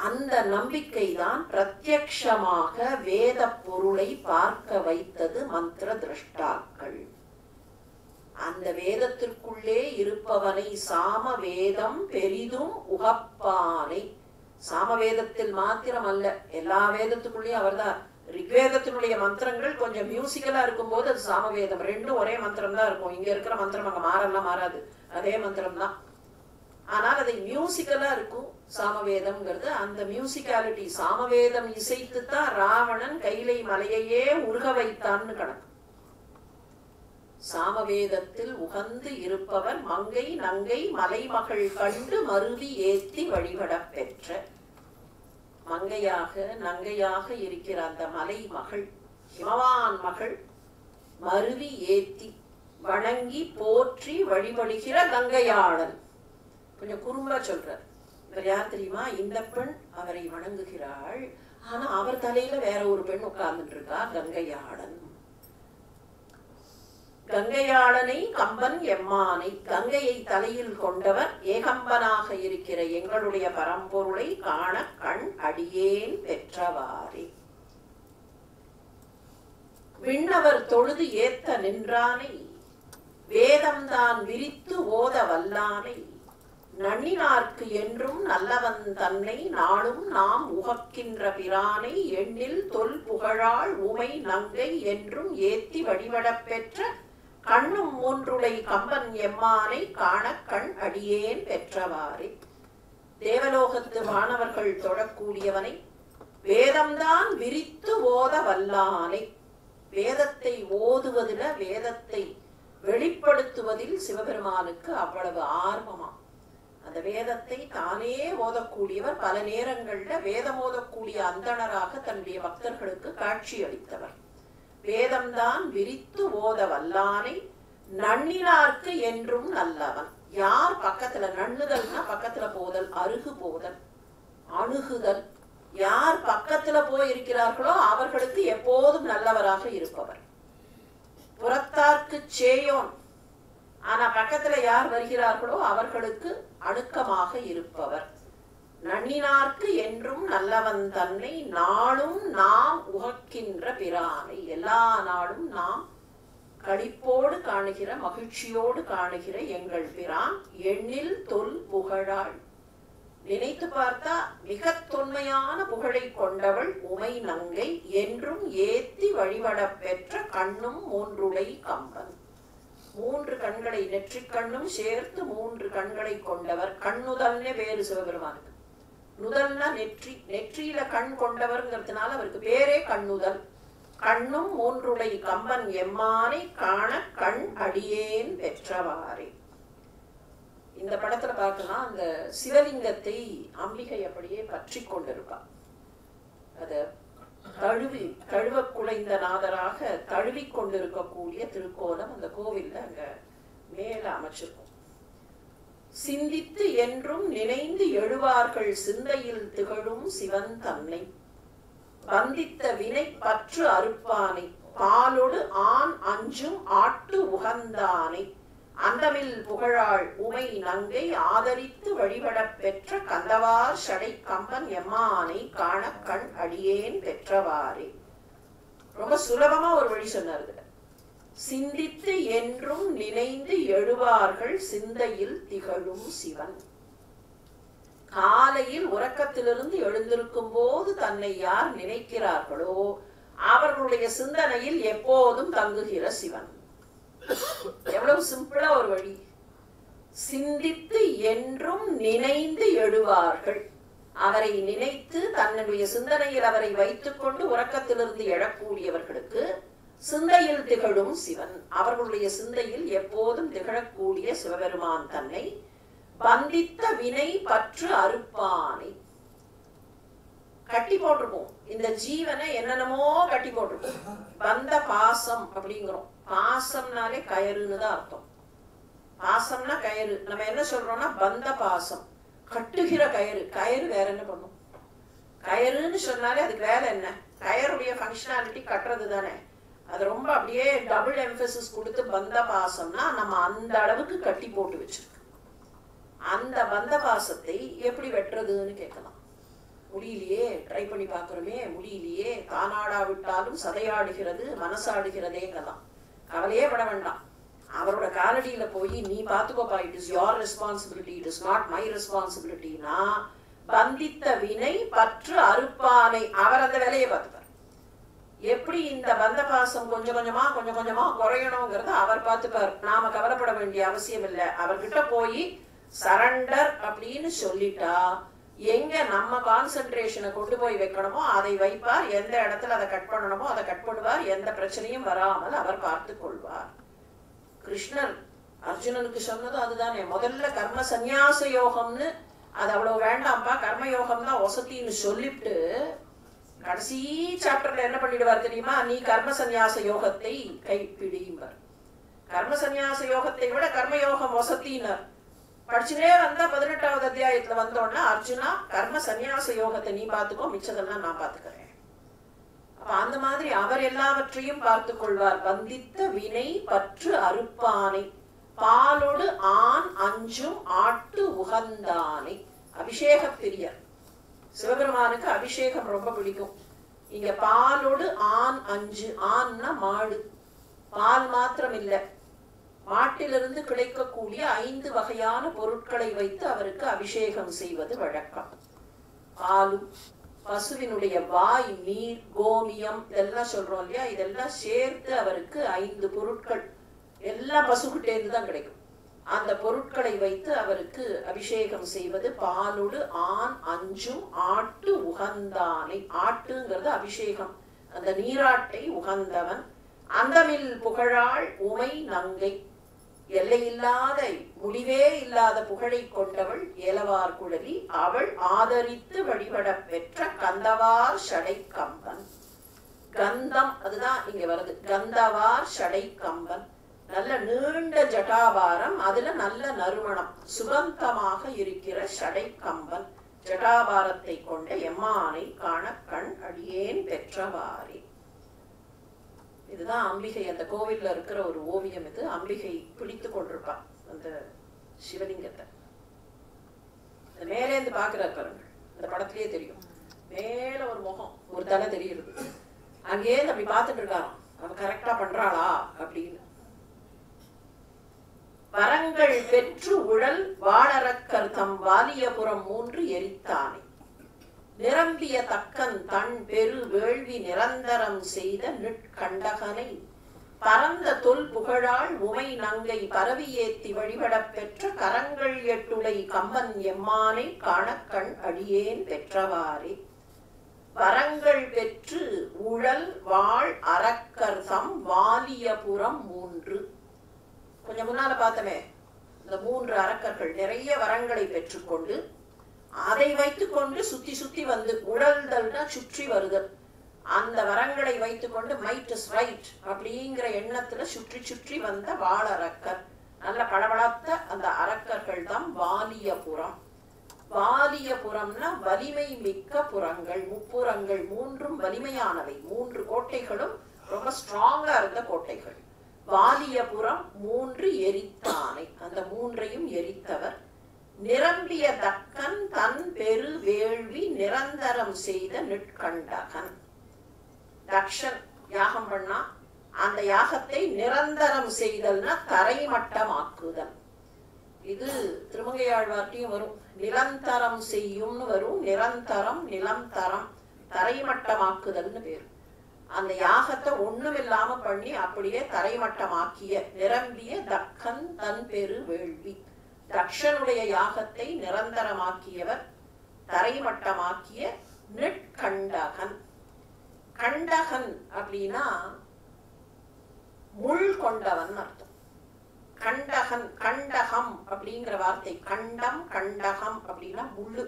அந்த நம்பிக்கை தான் பிரத்யக்ஷமாக வேத பொருளை பார்க்க வைத்தது மந்திர திரஷ்டாக்கள். அந்த வேதத்திற்குள்ளே இருப்பவனை சாம வேதம் பெரிதும் உகப்பானை. சாம வேதத்தில் மாத்திரம் அல்ல, எல்லா வேதத்துக்குள்ளேயும் அவர்தான். ரிக்வேதத்தினுடைய மந்திரங்கள் கொஞ்சம் மியூசிக்கலா இருக்கும் போது அது சாமவேதம். ரெண்டும் ஒரே மந்திரம் தான் இருக்கும். இங்க இருக்கிற மந்திரம் அங்க மாறலாம் மாறாது, அதே மந்திரம் தான். ஆனால் அதை மியூசிக்கலா இருக்கும் சாமவேதம்ங்கிறது. அந்த மியூசிக்காலிட்டி, சாமவேதம் இசைத்து தான் ராவணன் கைலை மலையையே உருக வைத்தான்னு கணக்கு. சாமவேதத்தில் உகந்து இருப்பவர் மங்கை நங்கை மலைமகள் கண்டு மருவி ஏத்தி வழிபட பெற்ற. மங்கையாக நங்கையாக இருக்கிற அந்த மலை மகள், ஹிமவான் மகள், மருவி ஏத்தி வணங்கி போற்றி வழிபடுகிற கங்கையாளன். கொஞ்சம் குறும்பா சொல்றார். இவர் யார் தெரியுமா? இந்த பெண் அவரை வணங்குகிறாள், ஆனா அவர் தலையில வேற ஒரு பெண் உட்கார்ந்துட்டு இருக்கா, கங்கையாளன். கங்கையாளனை கம்பன் எம்மானை, கங்கையை தலையில் கொண்டவர் ஏகம்பனாக இருக்கிற எங்களுடைய பரம்பொருளை காண கண் அடியேன் பெற்றவாறே. விண்ணவர் தொழுது ஏத்த நின்றானை, வேதம்தான் விரித்து ஓத வல்லானை, நன்னினார்க்கு என்றும் நல்லவன் தன்னை நாளும் நாம் உகக்கின்ற பிரானை, எண்ணில் தொல் புகழாள் உமை நங்கை என்றும் ஏத்தி வழிபடப் பெற்ற கண்ணும் மூன்றுளை கம்பன் எம்மானை காண கண் அடியேன் பெற்றவாறே. தேவலோகத்து மாணவர்கள் தொடக்கூடியவனை, வேதம்தான் விரித்து ஓத வல்லானை. வேதத்தை ஓதுவதில், வேதத்தை வெளிப்படுத்துவதில் சிவபெருமானுக்கு அவ்வளவு ஆர்வமா. அந்த வேதத்தை தானே ஓதக்கூடியவர். பல நேரங்கள்ல வேதம் ஓதக்கூடிய அந்தணராக தன்னுடைய பக்தர்களுக்கு காட்சி அளித்தவர். வேதம்தான் விரித்து ஓத வல்லானை, நன்னினார்க்கு என்றும் நல்லவன். யார் பக்கத்துல, நண்ணுதல்னா பக்கத்துல போதல், அருகு போதல், அணுகுதல். யார் பக்கத்துல போய் இருக்கிறார்களோ அவர்களுக்கு எப்போதும் நல்லவராக இருப்பவர். புறத்தார்க்கு சேயோன், ஆனா பக்கத்துல யார் வருகிறார்களோ அவர்களுக்கு அணுக்கமாக இருப்பவர். நன்னினார்க்கு என்றும் நல்லவன் தன்னை நாளும் நாம் உகக்கின்ற பிரானை. எல்லா நாளும் நாம் களிப்போடு காணுகிற, மகிழ்ச்சியோடு காணுகிற எங்கள் பிரான் எண்ணில் தொல் புகழாள். நினைத்து பார்த்தா மிக தொன்மையான புகழை கொண்டவள் உமை நங்கை என்றும் ஏத்தி வழிபட பெற்ற கண்ணும் மூன்றுளை கம்பன். மூன்று கண்களை, நெற்றிக் கண்ணும் சேர்த்து மூன்று கண்களை கொண்டவர். கண்ணுதல்னே பேரு சிவபெருமானுக்கு. நுதல்னா நெற்றி, நெற்றியில கண் கொண்டவர்ங்கிறதுனால அவருக்கு பேரே கண்ணுதல். கண்ணும் மூன்றுளை கம்பன் எம்மானை காண கண் அடியேன் பெற்றவாறே. இந்த படத்துல பார்க்கலாம், அந்த சிவலிங்கத்தை அம்பிகை அப்படியே பற்றி கொண்டிருப்பா. அத தழுவ குலைந்த நாதராக தழுவி கொண்டிருக்கக்கூடிய திருக்கோலம் அந்த கோவில்ல அங்க மேல அமைச்சிருக்கும். சிந்தித்து என்றும் நினைந்து எழுவார்கள் சிந்தையில் திகழும் சிவன் தன்னை, வந்தித்த வினை பற்று அறுப்பானை, பாலொடு ஆண் அஞ்சும் ஆட்டு உகந்தானை, அந்தமில் புகழாள் உமை நங்கை ஆதரித்து வழிபட பெற்ற கந்தவார் சடை கம்பன் எம்மானை காண கண் அடியேன் பெற்றவாறே. ரொம்ப சுலபமா ஒரு வழி சொன்னார். சிந்தித்து என்றும் நினைந்து எழுவார்கள் சிந்தையில் திகழும் சிவன். காலையில் உறக்கத்திலிருந்து எழுந்திருக்கும் போது தன்னை யார் நினைக்கிறார்களோ அவர்களுடைய சிந்தனையில் எப்போதும் தங்குகிற சிவன். எவ்வளவு சிம்பிளா ஒரு வழி. சிந்தித்து என்றும் நினைந்து எழுவார்கள். அவரை நினைத்து தன்னுடைய சிந்தனையில் அவரை வைத்துக் கொண்டு உறக்கத்திலிருந்து எழக்கூடியவர்களுக்கு சிந்தையில் திகழும் சிவன். அவர்களுடைய சிந்தையில் எப்போதும் திகழக்கூடிய சிவபெருமான் தன்னை பந்தித்த வினை பற்று அறுப்பானை. கட்டி போட்டிருக்கோம் இந்த ஜீவனை, என்னென்னமோ கட்டி போட்டிருக்கோம். பந்த பாசம் அப்படிங்கிறோம். பாசம்னாலே கயறுன்னு தான் அர்த்தம். பாசம்னா கயிறு. நம்ம என்ன சொல்றோம்னா பந்த பாசம், கட்டுகிற கயிறு. கயிறு வேற என்ன பண்ணும்? கயிறுன்னு சொன்னாலே அதுக்கு வேலை என்ன? கயருடைய ஃபங்க்ஷனாலிட்டி கட்டுறது தானே. அது ரொம்ப அப்படியே டபுள் எம்பசிஸ் கொடுத்து பந்த பாசம்னா நம்ம அந்த அளவுக்கு கட்டி போட்டு வச்சிருக்கு. அந்த பந்த பாசத்தை எப்படி வெட்டுறதுன்னு கேட்கலாம். முடியலையே, ட்ரை பண்ணி பார்க்குறோமே, முடியலையே, தானாடா விட்டாலும் சதையாடுகிறது மனசாடுகிறதேங்கலாம். கவலையே பட வேண்டாம். அவரோட காலடியில போய் நீ பார்த்துக்கோப்பா, it is your responsibility, it is not my ரெஸ்பான்சிபிலிட்டினா பந்தித்த வினை பற்று அறுப்பானை அவர் அந்த வேலையை பார்த்துப்பார். எப்படி இந்த பந்த பாசம் கொஞ்சம் கொஞ்சமா குறையணுங்கிறத அவர் பார்த்துப்பார். நாம கவலைப்பட வேண்டிய அவசியம் இல்லை. அவர்கிட்ட போய் சரண்டர் அப்படின்னு சொல்லிட்டா எங்க நம்ம கான்சென்ட்ரேஷனை கொண்டு போய் வைக்கணுமோ அதை வைப்பார். எந்த இடத்துல அதை கட் பண்ணணுமோ அதை கட் பண்ணுவார். எந்த பிரச்சனையும் வராமல் அவர் பார்த்து கொள்வார். கிருஷ்ணர் அர்ஜுனனுக்கு சொன்னது அதுதானே. முதல்ல கர்ம சந்நியாச யோகம்னு அது அவ்வளவு வேண்டாம்ப்பா, கர்மயோகம் தான் வசத்தின்னு சொல்லிட்டு கடைசி சாப்டர்ல என்ன பண்ணிடுவார் தெரியுமா? நீ கர்ம சந்நியாச யோகத்தை கைப்பிடியும்பார். கர்ம சந்நியாச யோகத்தை விட கர்மயோகம் வசத்தினர். படிச்சுட்டே வந்தா 18வது அத்தியாயத்துல வந்தோன்னா அர்ஜுனா கர்ம சந்நியாச யோகத்தை நீ பார்த்துக்கோ, மிச்சதெல்லாம் நான் பார்த்துக்கிறேன். அப்ப அந்த மாதிரி அவர் எல்லாவற்றையும் பார்த்து கொள்வார். பந்தித்த வினை பற்று அறுப்பானை பாலோடு ஆண் அஞ்சும் ஆட்டு உகந்தானை. அபிஷேக பிரியர். சிவபெருமானுக்கு அபிஷேகம் ரொம்ப பிடிக்கும். இங்க பாலோடு ஆண் அஞ்சு. ஆண்னா மாடு. பால் மாத்திரம் இல்லை, மாட்டிலிருந்து கிடைக்கக்கூடிய 5 வகையான பொருட்களை வைத்து அவருக்கு அபிஷேகம் செய்வது வழக்கம். பாலும் பசுவினுடைய வாய், நீர், கோமியம் இதெல்லாம் சொல்றோம் இல்லையா, இதெல்லாம் சேர்த்து அவருக்கு 5 பொருட்கள் எல்லாம் பசுகிட்டேருந்து தான் கிடைக்கும். அந்த பொருட்களை வைத்து அவருக்கு அபிஷேகம் செய்வது பாலோடு ஆண் அஞ்சும் ஆட்டு உகந்தானை. ஆட்டுங்கிறது அபிஷேகம், அந்த நீராட்டை உகந்தவன். அந்தமில் புகழாள் உமை நங்கை. எல்லையில்லாத முடிவே இல்லாத புகழை கொண்டவள் ஏலவார் குழலி. அவள் ஆதரித்து வழிபட பெற்ற கந்தவார் ஷடை கம்பன். கந்தம் அதுதான் இங்க வருது. கந்தவார் ஷடை கம்பன். நல்ல நீண்ட ஜட்டாபாரம், அதுல நல்ல நறுமணம், சுகந்தமாக இருக்கிற ஷடை கம்பன். ஜட்டாபாரத்தை கொண்ட எம்மானை காண கண் அடியேன் பெற்றவாறே. இதுதான் அம்பிகை. அந்த கோவில்ல இருக்கிற ஒரு ஓவியம் இது. அம்பிகை பிடித்து கொண்டிருப்பான் அந்த சிவலிங்கத்தை. மேலேந்து பாக்குறாரு பாருங்கள், அந்த படத்திலேயே தெரியும். மேல ஒரு முகம், ஒரு தலை தெரியுது. அங்கேருந்து அப்படி பார்த்துட்டு இருக்காராம், அவன் கரெக்டா பண்றாளா அப்படின்னு. வரங்கள் பெற்று உழல் வாழறக்கர்த்தம் வாலியபுரம் 3 எரித்தானை. நிரம்பிய தக்கன் தன் பெரு வேள்வி நிரந்தரம் செய்த நிற்கண்டகனை. பரந்த தொல் புகழாள் உமை நங்கை பரவி ஏத்தி வழிபட பெற்ற கரங்கள் 8 கம்பன் எம்மானை காணக்கண் அடியேன் பெற்றவாறே. வரங்கள் பெற்று உழல் வாழ் அரக்கர்தம் வாலியபுரம் 3. கொஞ்சம் முன்னால பார்த்தமே, இந்த 3 அரக்கர்கள் நிறைய வரங்களை பெற்றுக்கொண்டு அதை வைத்துக்கொண்டு சுத்தி சுத்தி வந்து, உழல்தல்னா சுற்றி வருதல், அந்த வரங்களை வைத்துக்கொண்டு மைட் இஸ் ரைட் அப்படிங்கிற எண்ணத்துல சுற்றி சுற்றி வந்த வாழறக்கர். நல்ல பளபளத்த அந்த அரக்கர்கள் தான் வாலியபுரம். வாலியபுரம்னா வலிமை மிக்க புறங்கள். முப்புறங்கள் 3ம் வலிமையானவை. 3 கோட்டைகளும் ரொம்ப ஸ்ட்ராங்கா இருந்த கோட்டைகள். வாலியபுரம் 3 எரித்தானை. அந்த 3ஐயும் எரித்தவர். நிரம்பிய தக்கன் தன் பெரு வேள்வி நிரந்தரம் செய்த நிற்கண்டகன். தக்ஷன் யாகம் பண்ணா, அந்த யாகத்தை நிரந்தரம் செய்தல்னா தரைமட்டமாக்குதல். இது திருமங்கையாழ்வார்ட்டையும் வரும். நிரந்தரம் செய்யும்னு வரும். நிரந்தரம், நிலம் தரம், தரைமட்டமாக்குதல்னு பேரு. அந்த யாகத்தை ஒண்ணுமில்லாம பண்ணி அப்படியே தரைமட்டமாக்கிய நிரம்பிய தக்கன் தன் பெரு வேள்வி. தக்ஷனுடைய யாகத்தை நிரந்தரமாக்கியவர், தரைமட்டமாக்கிய நிற்கண்டகன். கண்டகன் அப்படின்னா முள் கொண்டவன் அர்த்தம். கண்டகன், கண்டகம் அப்படிங்கிற வார்த்தை. கண்டம், கண்டகம் அப்படின்னா முள்ளு.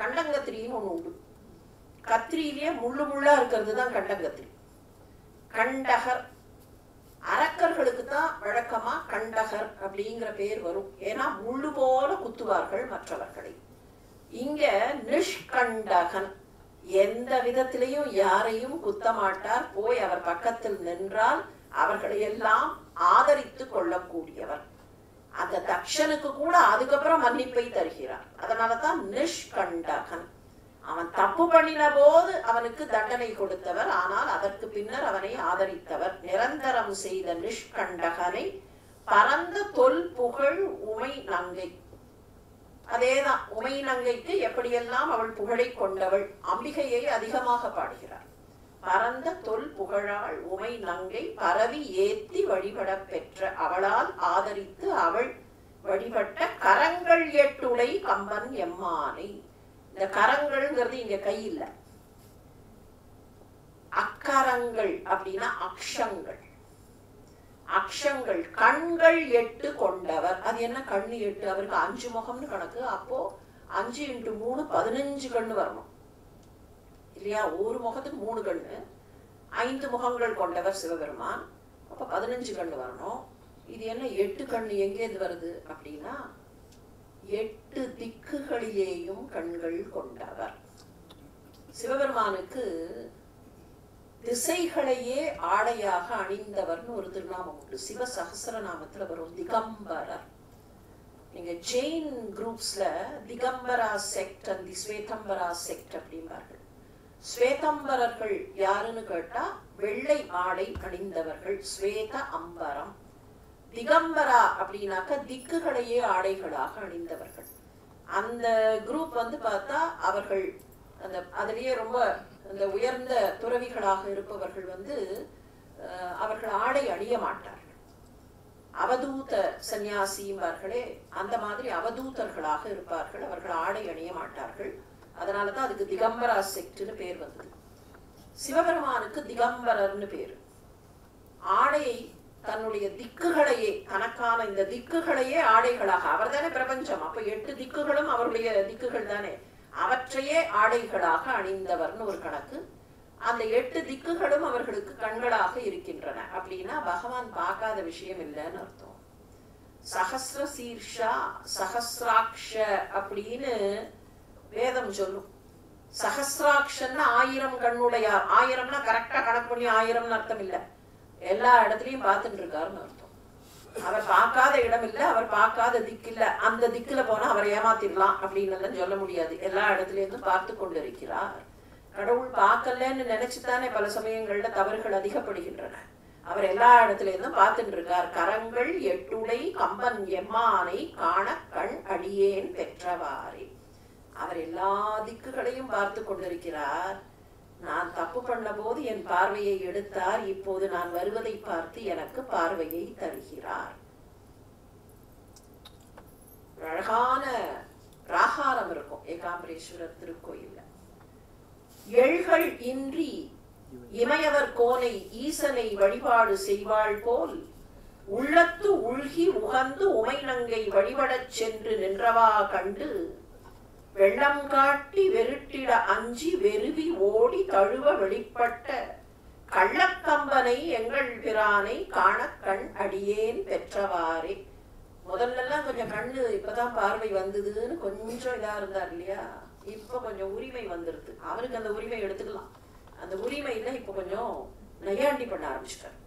கண்டங்கத்திரின்னு ஒண்ணு உண்டு. கத்திரியிலேயே முள்ளு முள்ளா இருக்கிறது தான் கண்டங்கத்திரி. கண்டகர் அரக்கர்களுக்கு தான் வழக்கமா கண்டகர் அப்படிங்கிற பேர் வரும். ஏன்னா முள்ளு போல குத்துவார்கள் மற்றவர்களை. இங்க நிஷ்கண்டகன், எந்த விதத்திலையும் யாரையும் குத்த மாட்டார். போய் அவர் பக்கத்தில் நின்றால் அவர்களை எல்லாம் ஆதரித்து கொள்ளக்கூடியவர். அந்த தக்ஷனுக்கு கூட அதுக்கப்புறம் மன்னிப்பை தருகிறார். அதனாலதான் நிஷ்கண்டகன். அவன் தப்பு பண்ணின போது அவனுக்கு தண்டனை கொடுத்தவர், ஆனால் அதற்கு பின்னர் அவனை ஆதரித்தவர். நிரந்தரம் செய்த நிஷ்கண்டகனை பரந்த தொல் புகழ் உமை நங்கை. அதேதான், உமை நங்கைக்கு எப்படியெல்லாம் அவள் புகழை கொண்டவள். அம்பிகையை அதிகமாக பாடுகிறார். பரந்த தொல் புகழாள் உமை நங்கை பரவி ஏத்தி வழிபட பெற்ற அவளால் ஆதரித்து அவள் வழிபட்ட கரங்கள் எட்டுளை கம்பன் எம்மானை. இந்த கரங்கள்ங்கிறது இங்க கை இல்ல, அக்கரங்கள் அப்படின்னா அக்ஷங்கள். அக்ஷங்கள் கண்கள் 8 கொண்டவர். அது என்ன கண்ணு 8? அவருக்கு 5 முகம்னு கணக்கு. அப்போ 5 × 3 15 கண்ணு வரணும் இல்லையா? ஒரு முகத்துக்கு 3 கண்ணு, 5 முகங்கள் கொண்டவர் சிவபெருமான். அப்ப 15 கண்ணு வரணும். இது என்ன 8 கண்ணு எங்கேருந்து வருது அப்படின்னா 8 திக்குகளிலேயும் கண்கள் கொண்டவர். சிவபெருமானுக்கு திசைகளையே ஆடையாக அணிந்தவர்னு ஒரு திருநாமம் உண்டு. சிவ சகஸ்ரநாமத்துல வரும் திகம்பரர். நீங்க ஜெயின் குரூப்ஸ்ல Digambara sect and the Shvetambara sect அப்படிம்பார்கள். ஸ்வேதம்பரர்கள் யாருன்னு கேட்டா வெள்ளை ஆடை அணிந்தவர்கள், ஸ்வேத அம்பரம். திகம்பரா அப்படின்னாக்க திக்குகளையே ஆடைகளாக அணிந்தவர்கள். அந்த குரூப் பார்த்தா அவர்கள் அந்த அதிலேயே ரொம்ப அந்த உயர்ந்த துறவிகளாக இருப்பவர்கள் அவர்கள் ஆடை அணிய மாட்டார்கள். அவதூத சன்னியாசிம்பார்களே, அந்த மாதிரி அவதூதர்களாக இருப்பார்கள். அவர்கள் ஆடை அணிய மாட்டார்கள். அதனாலதான் அதுக்கு திகம்பரா செக்ட்னு பேர் வந்தது. சிவபெருமானுக்கு திகம்பரர்னு பேரு. ஆடையை தன்னுடைய திக்குகளையே, தனக்கான இந்த திக்குகளையே ஆடைகளாக, அவர் தானே பிரபஞ்சம். அப்ப 8 திக்குகளும் அவருடைய திக்குகள் தானே, அவற்றையே ஆடைகளாக அணிந்தவர்னு ஒரு கணக்கு. அந்த 8 திக்குகளும் அவர்களுக்கு கண்களாக இருக்கின்றன. அப்படின்னா பகவான் பார்க்காத விஷயம் இல்லைன்னு அர்த்தம். சஹஸ்ர சீர்ஷா சஹஸ்ராக்ஷ அப்படின்னு வேதம் சொல்லும். சஹஸ்ராக்ஷன்னா 1000 கண்ணுடையார். 1000னா கரெக்டா கணக்கு பண்ணி 1000ன்னு அர்த்தம் இல்ல, எல்லா இடத்துலயும் பார்த்துட்டு இருக்காருன்னு அர்த்தம். அவர் பார்க்காத இடம் இல்ல, அவர் பார்க்காத திக்கு இல்ல. அந்த திக்குல போனா அவரை ஏமாத்திடலாம் அப்படின்னு சொல்ல முடியாது. எல்லா இடத்துல இருந்தும் பார்த்து கொண்டு இருக்கிறார். கடவுள் பார்க்கலன்னு நினைச்சுதானே பல சமயங்கள்ல தவறுகள் அதிகப்படுகின்றன. அவர் எல்லா இடத்துல இருந்தும் பார்த்துட்டு இருக்கார். கரங்கள் 8 கம்பன் எம்மானை காண கண் அடியேன் பெற்றவாறே. அவர் எல்லா திக்குகளையும் பார்த்து கொண்டிருக்கிறார். நான் தப்பு பண்ண போது என் பார்வையை எடுத்தார். இப்போது நான் வருவதை பார்த்து எனக்கு பார்வையை தருகிறார். அழகான ராகாரம் இருக்கும் ஏகாம்பரேஸ்வரர் திருக்கோயில்ல. எள்கள் இன்றி இமையவர் கோனை ஈசனை வழிபாடு செய்வாள் போல் உள்ளத்து உள்கி உகந்து உமைநங்கை வழிபடச் சென்று நின்றவா கண்டு வெள்ளம் காட்டி வெருட்டிட அஞ்சி வெறுவி ஓடி தழுவ வெளிப்பட்ட கள்ளக்கம்பனை எங்கள் பிரானை காண கண் அடியேன் பெற்றவாறே. முதல்லலாம் கொஞ்சம் கண்ணு இப்பதான் பார்வை வந்ததுன்னு கொஞ்சம் இதா இருந்தார் இல்லையா? இப்ப கொஞ்சம் உரிமை வந்துருது. அவருக்கு அந்த உரிமை எடுத்துக்கலாம். அந்த உரிமையில இப்ப கொஞ்சம் நையாண்டி பண்ண ஆரம்பிச்சிட்டார்.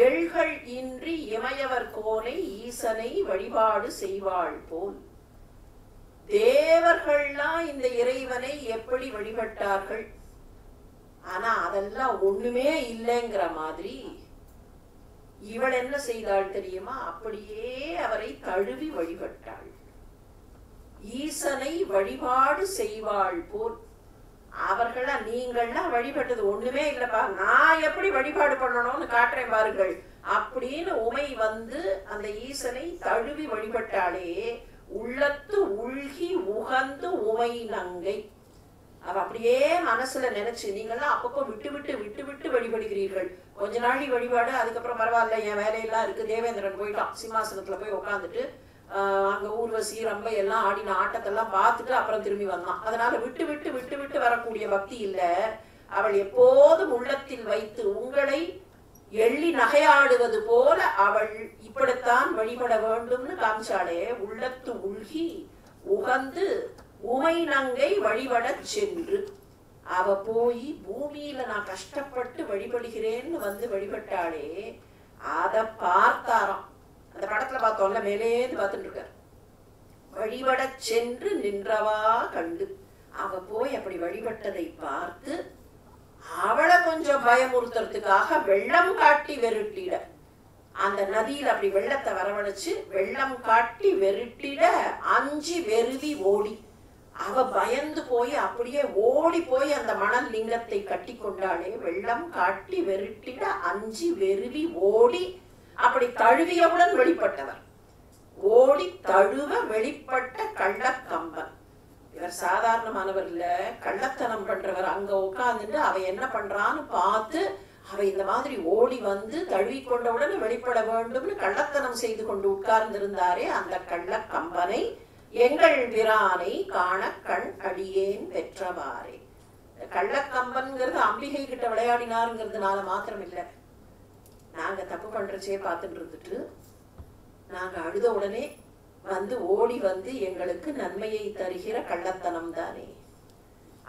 எள்கள் இன்றி இமையவர் கோனை ஈசனை வழிபாடு செய்வாள் போல். தேவர்கள்லாம் இந்த இறைவனை எப்படி வழிபட்டார்கள்? ஆனா அதெல்லாம் ஒண்ணுமே இல்லைங்கிற மாதிரி இவள் என்ன செய்தாள் தெரியுமா? அப்படியே அவரை தழுவி வழிபட்டாள். ஈசனை வழிபாடு செய்வாள் போல். அவர்களா நீங்கள்லாம் வழிபட்டது ஒண்ணுமே இல்லப்பா, நான் எப்படி வழிபாடு பண்ணணும்னு காட்டுறேன் பாருங்கள் அப்படின்னு உமை அந்த ஈசனை தழுவி வழிபட்டாளே. உள்ளத்து உள்கி உகந்து உமை நங்கை. அவ அப்படியே மனசுல நினைச்சு, நீங்கெல்லாம் அப்பப்போ விட்டு விட்டு விட்டு விட்டு வழிபடுகிறீர்கள். கொஞ்ச நாளி வழிபாடு, அதுக்கப்புறம் பரவாயில்ல என் வேலையெல்லாம் இருக்கு. தேவேந்திரன் போயிட்டான், சிம்மாசனத்துல போய் உட்காந்துட்டு அங்க ஊர்வசி ரம்பை எல்லாம் ஆடின ஆட்டத்தெல்லாம் பார்த்துட்டு அப்புறம் திரும்பி வந்தான். அதனால விட்டு விட்டு விட்டு விட்டு வரக்கூடிய பக்தி இல்ல. அவள் எப்போதும் உள்ளத்தில் வைத்து உங்களை எள்ளி நகையாடுவது போல அவள் இப்படித்தான் வழிபட வேண்டும்னு காமிச்சாலே. உள்ளத்து உள்கி உகந்து உமை நங்கை வழிபட சென்று அவ போய் பூமியில நான் கஷ்டப்பட்டு வழிபடுகிறேன்னு வந்து வழிபட்டாளே. அத பார்த்தாராம். அந்த படத்துல பார்த்தோம்ல, மேலேந்து பார்த்துட்டு இருக்காரு. வழிபட சென்று நின்றவா கண்டு அவ போய் அப்படி வழிபட்டதை பார்த்து அவளை கொஞ்சம் பயமுறுத்துறதுக்காக வெள்ளம் காட்டி வெருட்டிட, அந்த நதியில அப்படி வெள்ளத்தை வரவழைச்சு வெள்ளம் காட்டி வெருட்டிட அஞ்சி வெறுவி ஓடி அவ பயந்து போய் அப்படியே ஓடி போய் அந்த மணல் லிங்கத்தை கட்டி கொண்டாளே. வெள்ளம் காட்டி வெருட்டிட அஞ்சி வெறுவி ஓடி அப்படி தழுவியவுடன் வெளிப்பட்டவர். ஓடி தழுவ வெளிப்பட்ட கள்ளக்கம்பன். இவர் சாதாரணமானவர் இல்ல, கள்ளத்தனம் பண்றவர். அங்க உட்கார்ந்துட்டு அவ என்ன பண்றான்னு பார்த்து அவ இந்த மாதிரி ஓடி வந்து தழுவி கொண்டவுடன் வெளிப்பட வேண்டும்னு கள்ளத்தனம் செய்து கொண்டு உட்கார்ந்திருந்தாரே, அந்த கள்ளக்கம்பனை எங்கள் பிரானை காண கண் அடியேன் பெற்றவாறே. கள்ளக்கம்பன்கிறது அம்பிகை கிட்ட விளையாடினாருங்கிறதுனால மாத்திரம் இல்லை. நாங்க தப்பு பண்றச்சே பார்த்துட்டு இருந்துட்டு நாங்க அழுத உடனே வந்து ஓடி வந்து எங்களுக்கு நன்மையை தருகிற கள்ளத்தனம் தானே.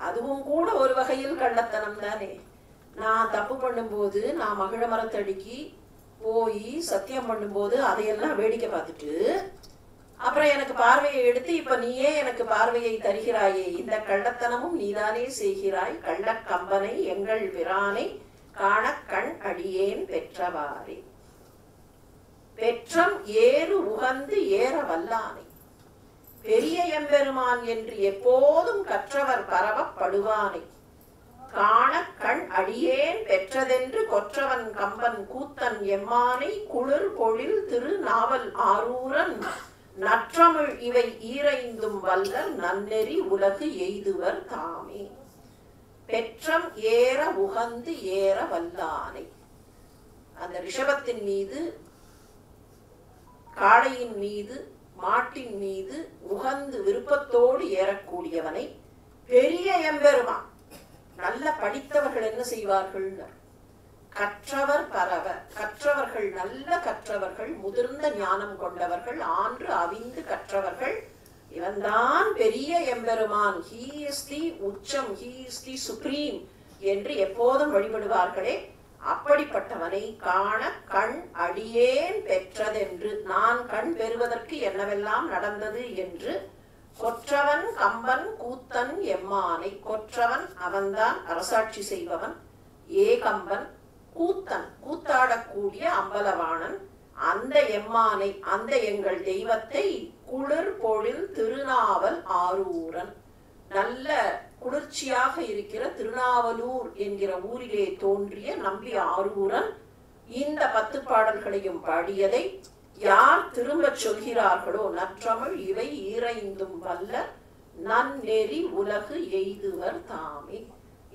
அதுவும் கூட ஒரு வகையில் கள்ளத்தனம் தானே. நான் தப்பு பண்ணும்போது நான் மகிழ மரத்தடிக்கு போய் சத்தியம் பண்ணும்போது அதையெல்லாம் வேடிக்கை பார்த்துட்டு அப்புறம் எனக்கு பார்வையை எடுத்து இப்ப நீயே எனக்கு பார்வையை தருகிறாயே, இந்த கள்ளத்தனமும் நீதானே செய்கிறாய். கள்ளக்கம்பனை எங்கள் பிரானை காண கண் அடியேன் பெற்றவாறே. பெற்றம் ஏறு உகந்து ஏற வல்லானை பெரிய எம்பெருமான் என்று எப்போதும் கற்றவர் பரவப்படுவானை காண கண் அடியேன் பெற்றதென்று கொற்றவன் கம்பன் கூத்தன் எம்மானை குளிர் பொழில் திரு நாவல் ஆரூரன் நற்றமிழ் இவை ஈரைந்தும் வல்லர் நன்னெறி உலகு எய்துவர் தாமே. பெற்றம் ஏற உகந்து ஏற வல்லானை. அந்த ரிஷபத்தின் மீது, காளையின் மீது, மாட்டின் மீது உகந்து விருப்பத்தோடு ஏறக்கூடியவனை பெரிய எம்பெருமான். நல்ல படித்தவர்கள் என்ன செய்வார்கள்? கற்றவர் பரவ. கற்றவர்கள், நல்ல கற்றவர்கள், முதிர்ந்த ஞானம் கொண்டவர்கள், ஆன்று அவிந்து கற்றவர்கள். இவன்தான் பெரிய எம்பெருமான், ஹீ இஸ் தி உச்சம், ஹீ இஸ் தி சுப்ரீம் என்று எப்போதும் வழிபடுவார்களே. அப்படிப்பட்டவனை காண கண் அடியேன் பெற்றதென்று, நான் கண் பெறுவதற்கு என்னவெல்லாம் நடந்தது என்று கொற்றவன் கம்பன் கூத்தன் எம்மானை. கொற்றவன் அவன்தான் அரசாட்சி செய்பவன். ஏகம்பன் கூத்தன் கூத்தாடக்கூடிய அம்பலவாணன். அந்த எம்மானை, அந்த எங்கள் தெய்வத்தை குளிர் பொழில் திருநாவல் ஆரூரன், நல்ல குளிர்ச்சியாக இருக்கிற திருநாவலூர் என்கிற ஊரிலே தோன்றிய நம்பி ஆரூரன் இந்த 10 பாடல்களையும் பாடியதை யார் திரும்ப சொல்கிறார்களோ, நற்றமிழ் இவை ஈரைந்தும் வல்ல நன்னெறி உலகு எய்துவர் தாமே.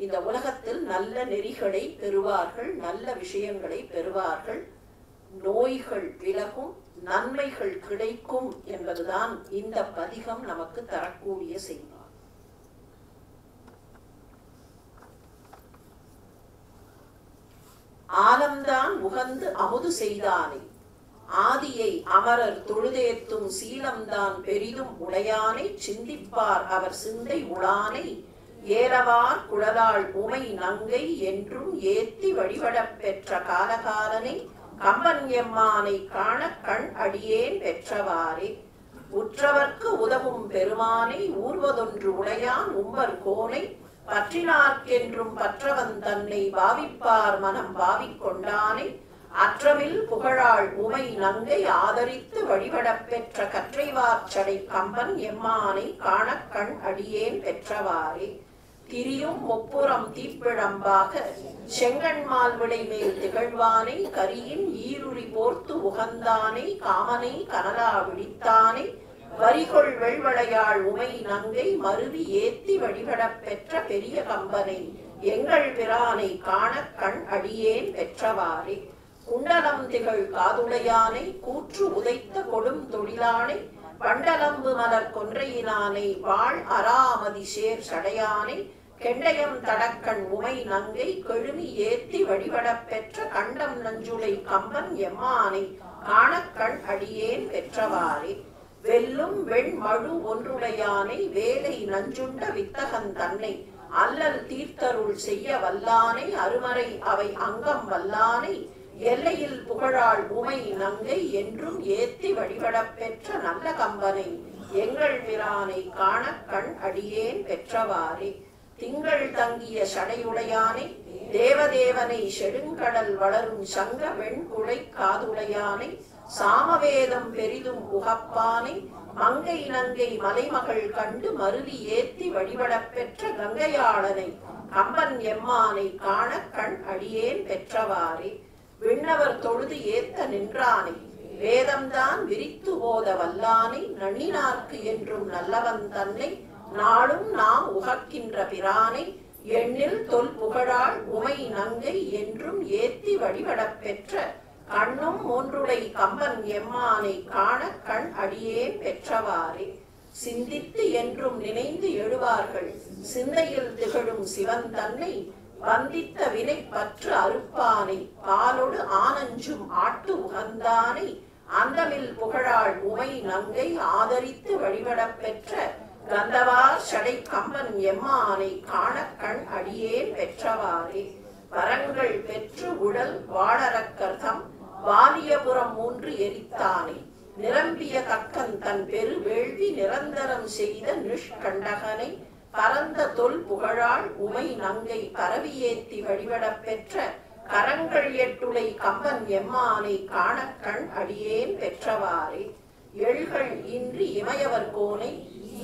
இந்த உலகத்தில் நல்ல நெறிகளை பெறுவார்கள், நல்ல விஷயங்களை பெறுவார்கள், நோய்கள் விலகும், நன்மைகள் கிடைக்கும் என்பதுதான் இந்த பதிகம் நமக்கு தரக்கூடிய செய்தி. ஆலம்தான் உகந்து அமுது செய்தானை, ஆதியை அமரர் தொழுதேத்தும் சீலம்தான் பெரிதும் உடையானை, சிந்திப்பார் அவர் சிந்தை உளானை, ஏலவார் குழலாள் உமை நங்கை என்றும் ஏத்தி வழிபடப் பெற்ற காலகாலனை, கம்பன் எம்மானை காண கண் அடியேன் பெற்றவாறே. உற்றவர்க்கு உதவும் பெருமானை ஊர்வதொன்று உடையான் உம்பர் கோனை, பற்றினார்க்கென்றும் பற்றவன் தன்னை பாவிப்பார் மனம் பாவிக்கொண்டானை, அற்றமில் புகழாள் உமை நங்கை ஆதரித்து வழிபடப் பெற்ற கற்றைவார்ச்சடை கம்பன் எம்மானை காண கண் அடியேன் பெற்றவாறே. திரியும் முப்புறம் தீப்பிழம்பாக செங்கண்மால் விடை மேல் திகழ்வானை, கரியின் ஈருரி போர்த்து உகந்தானை, காமனை கனலா விழித்தானை, வரிகொள் வெள்வளையாள் உமை நங்கை மருவி ஏத்தி வழிபடப் பெற்ற பெரிய கம்பனை எங்கள் பிரானை காண கண் அடியேன் பெற்றவாறே. குண்டலம் திகழ் காதுடையானை, கூற்று உதைத்த கொடும் தொழிலானை, பண்டலம்பு மலர் கொன்றையினானை, வாழ் அராமதி சேர் சடையானை, கெண்டயம் தடக்கண் உமை நங்கை கெழுமி ஏத்தி வழிபடப் பெற்ற கண்டம் நஞ்சுளை கம்பன் எம்மானை காணக்கண் அடியேன் பெற்றவாறே. வெல்லும் வெண்மழு ஒன்றுடையானை வேலை நஞ்சுண்ட வித்தகன் தன்னை அல்லல் தீர்த்தருள் செய்ய வல்லானை அருமறை அவை அங்கம் வல்லானை எல்லையில் புகழாள் உமை நங்கை என்றும் ஏத்தி வழிபடப் பெற்ற நல்ல கம்பனை எங்கள் பிரானை காணக்கண் அடியேன் பெற்றவாறே. திங்கள் தங்கிய சடையுடையானை தேவதேவனை செடுங்கடல் வளரும் சங்க வெண்குடை காதுடையானை சாமவேதம் பெரிதும் உகப்பானை மங்கை நங்கை மலைமகள் கண்டு மருவி ஏத்தி வழிபடப் பெற்ற கங்கையாளனை கம்பன் எம்மானை காணக்கண் அடியேன் பெற்றவாறே. விண்ணவர் தொழுது ஏத்த நின்றானை வேதம்தான் விரித்து ஓத வல்லானை நன்னினார்க்கு என்றும் நல்லவன் தன்னை நாளும் நாம் உகக்கின்ற பிரானை எண்ணில் தொல் புகழாள் உமை நங்கை என்றும் ஏத்தி வழிபடப் பெற்ற கண்ணும் ஒன்றுடை கம்பன் எம்மானை காணக்கண் அடியேன் பெற்றவாறே. சிந்தித்து என்றும் நினைந்து எழுவார்கள் சிந்தையில் திகழும் சிவன் தன்னை வந்தித்த வினை பற்று அறுப்பானை பாலொடு ஆனஞ்சும் ஆட்டு உகந்தானை அந்தமில் புகழாள் உமை நங்கை ஆதரித்து வழிபடப் பெற்ற கந்தவார் சடை கம்பன் எம்மானை காணக்கண் அடியேன் பெற்றவாறே. வரங்கள் பெற்று உடல் வாழறக்கர்தம் வாலியபுரம் 3 எரித்தானை நிரம்பிய தக்கன் தன் பெரு வேள்வி நிரந்தரம் செய்த நிஷ்கண்டகனை பரந்த தொல் புகழாள் உமை நங்கை பரவியேத்தி வழிபடப் பெற்ற கரங்கள் 8 கம்பன் எம்மானை காணக்கண் அடியேன் பெற்றவாறே. எள்கள் இன்றி இமையவர் கோனை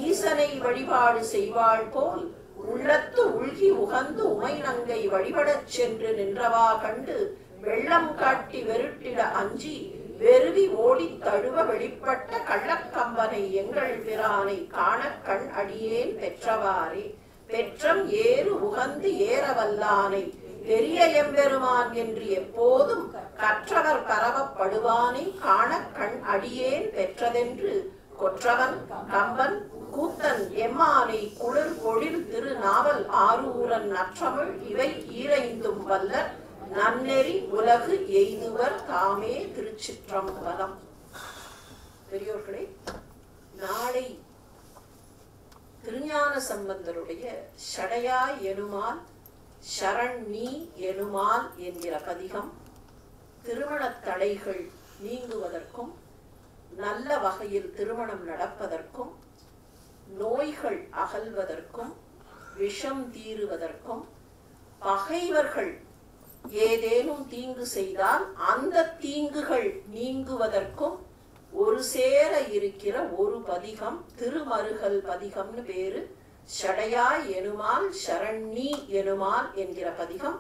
ஈசனை வழிபாடு செய்வாள் போல் உள்ளத்து உள்கி உகந்து உமை நங்கை வழிபடச் சென்று நின்றவா கண்டு வெள்ளம் காட்டி வெருட்டிட அஞ்சி வெறுவி ஓடி தழுவ வெளிப்பட்ட கள்ளக்கம்பனை எங்கள் பிரானை காணக்கண் அடியேன் பெற்றவாறே. பெற்றம் ஏறு உகந்து ஏறவல்லானை பெரிய எம்பெருமான் என்று எப்போதும் கற்றவர் பரவப்படுவானை காணக்கண் அடியேன் பெற்றதென்று கொற்றவன் கம்பன் கூத்தன் எம்மானை குளிர் பொழில் திருநாவல் ஆரூரன் நற்றமிழ் இவை ஈரைந்தும் வல்லர் நன்னெறி உலகு எய்துவர் தாமே. திருச்சிற்றம்பலம். பெரியோர்களே, நாளை திருஞான சம்பந்தருடைய சடையாய் எனுமால் சரண் நீ எனுமால் என்கிற பதிகம் திருமணத் தடைகள் நீங்குவதற்கும் நல்ல வகையில் திருமணம் நடப்பதற்கும் நோய்கள் அகல்வதற்கும் விஷம் தீருவதற்கும் பகைவர்கள் ஏதேனும் தீங்கு செய்தால் அந்த தீங்குகள் நீங்குவதற்கும் ஒரு சேர இருக்கிற ஒரு பதிகம் திருமருகல் பதிகம்னு பேரு. சடையாய் எனுமால் சரண்ணி எனுமால் என்கிற பதிகம்.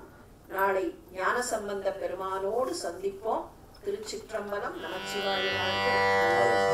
நாளை ஞானசம்பந்த பெருமானோடு சந்திப்போம். திருச்சிற்றம்பலம். நமச்சிவாய.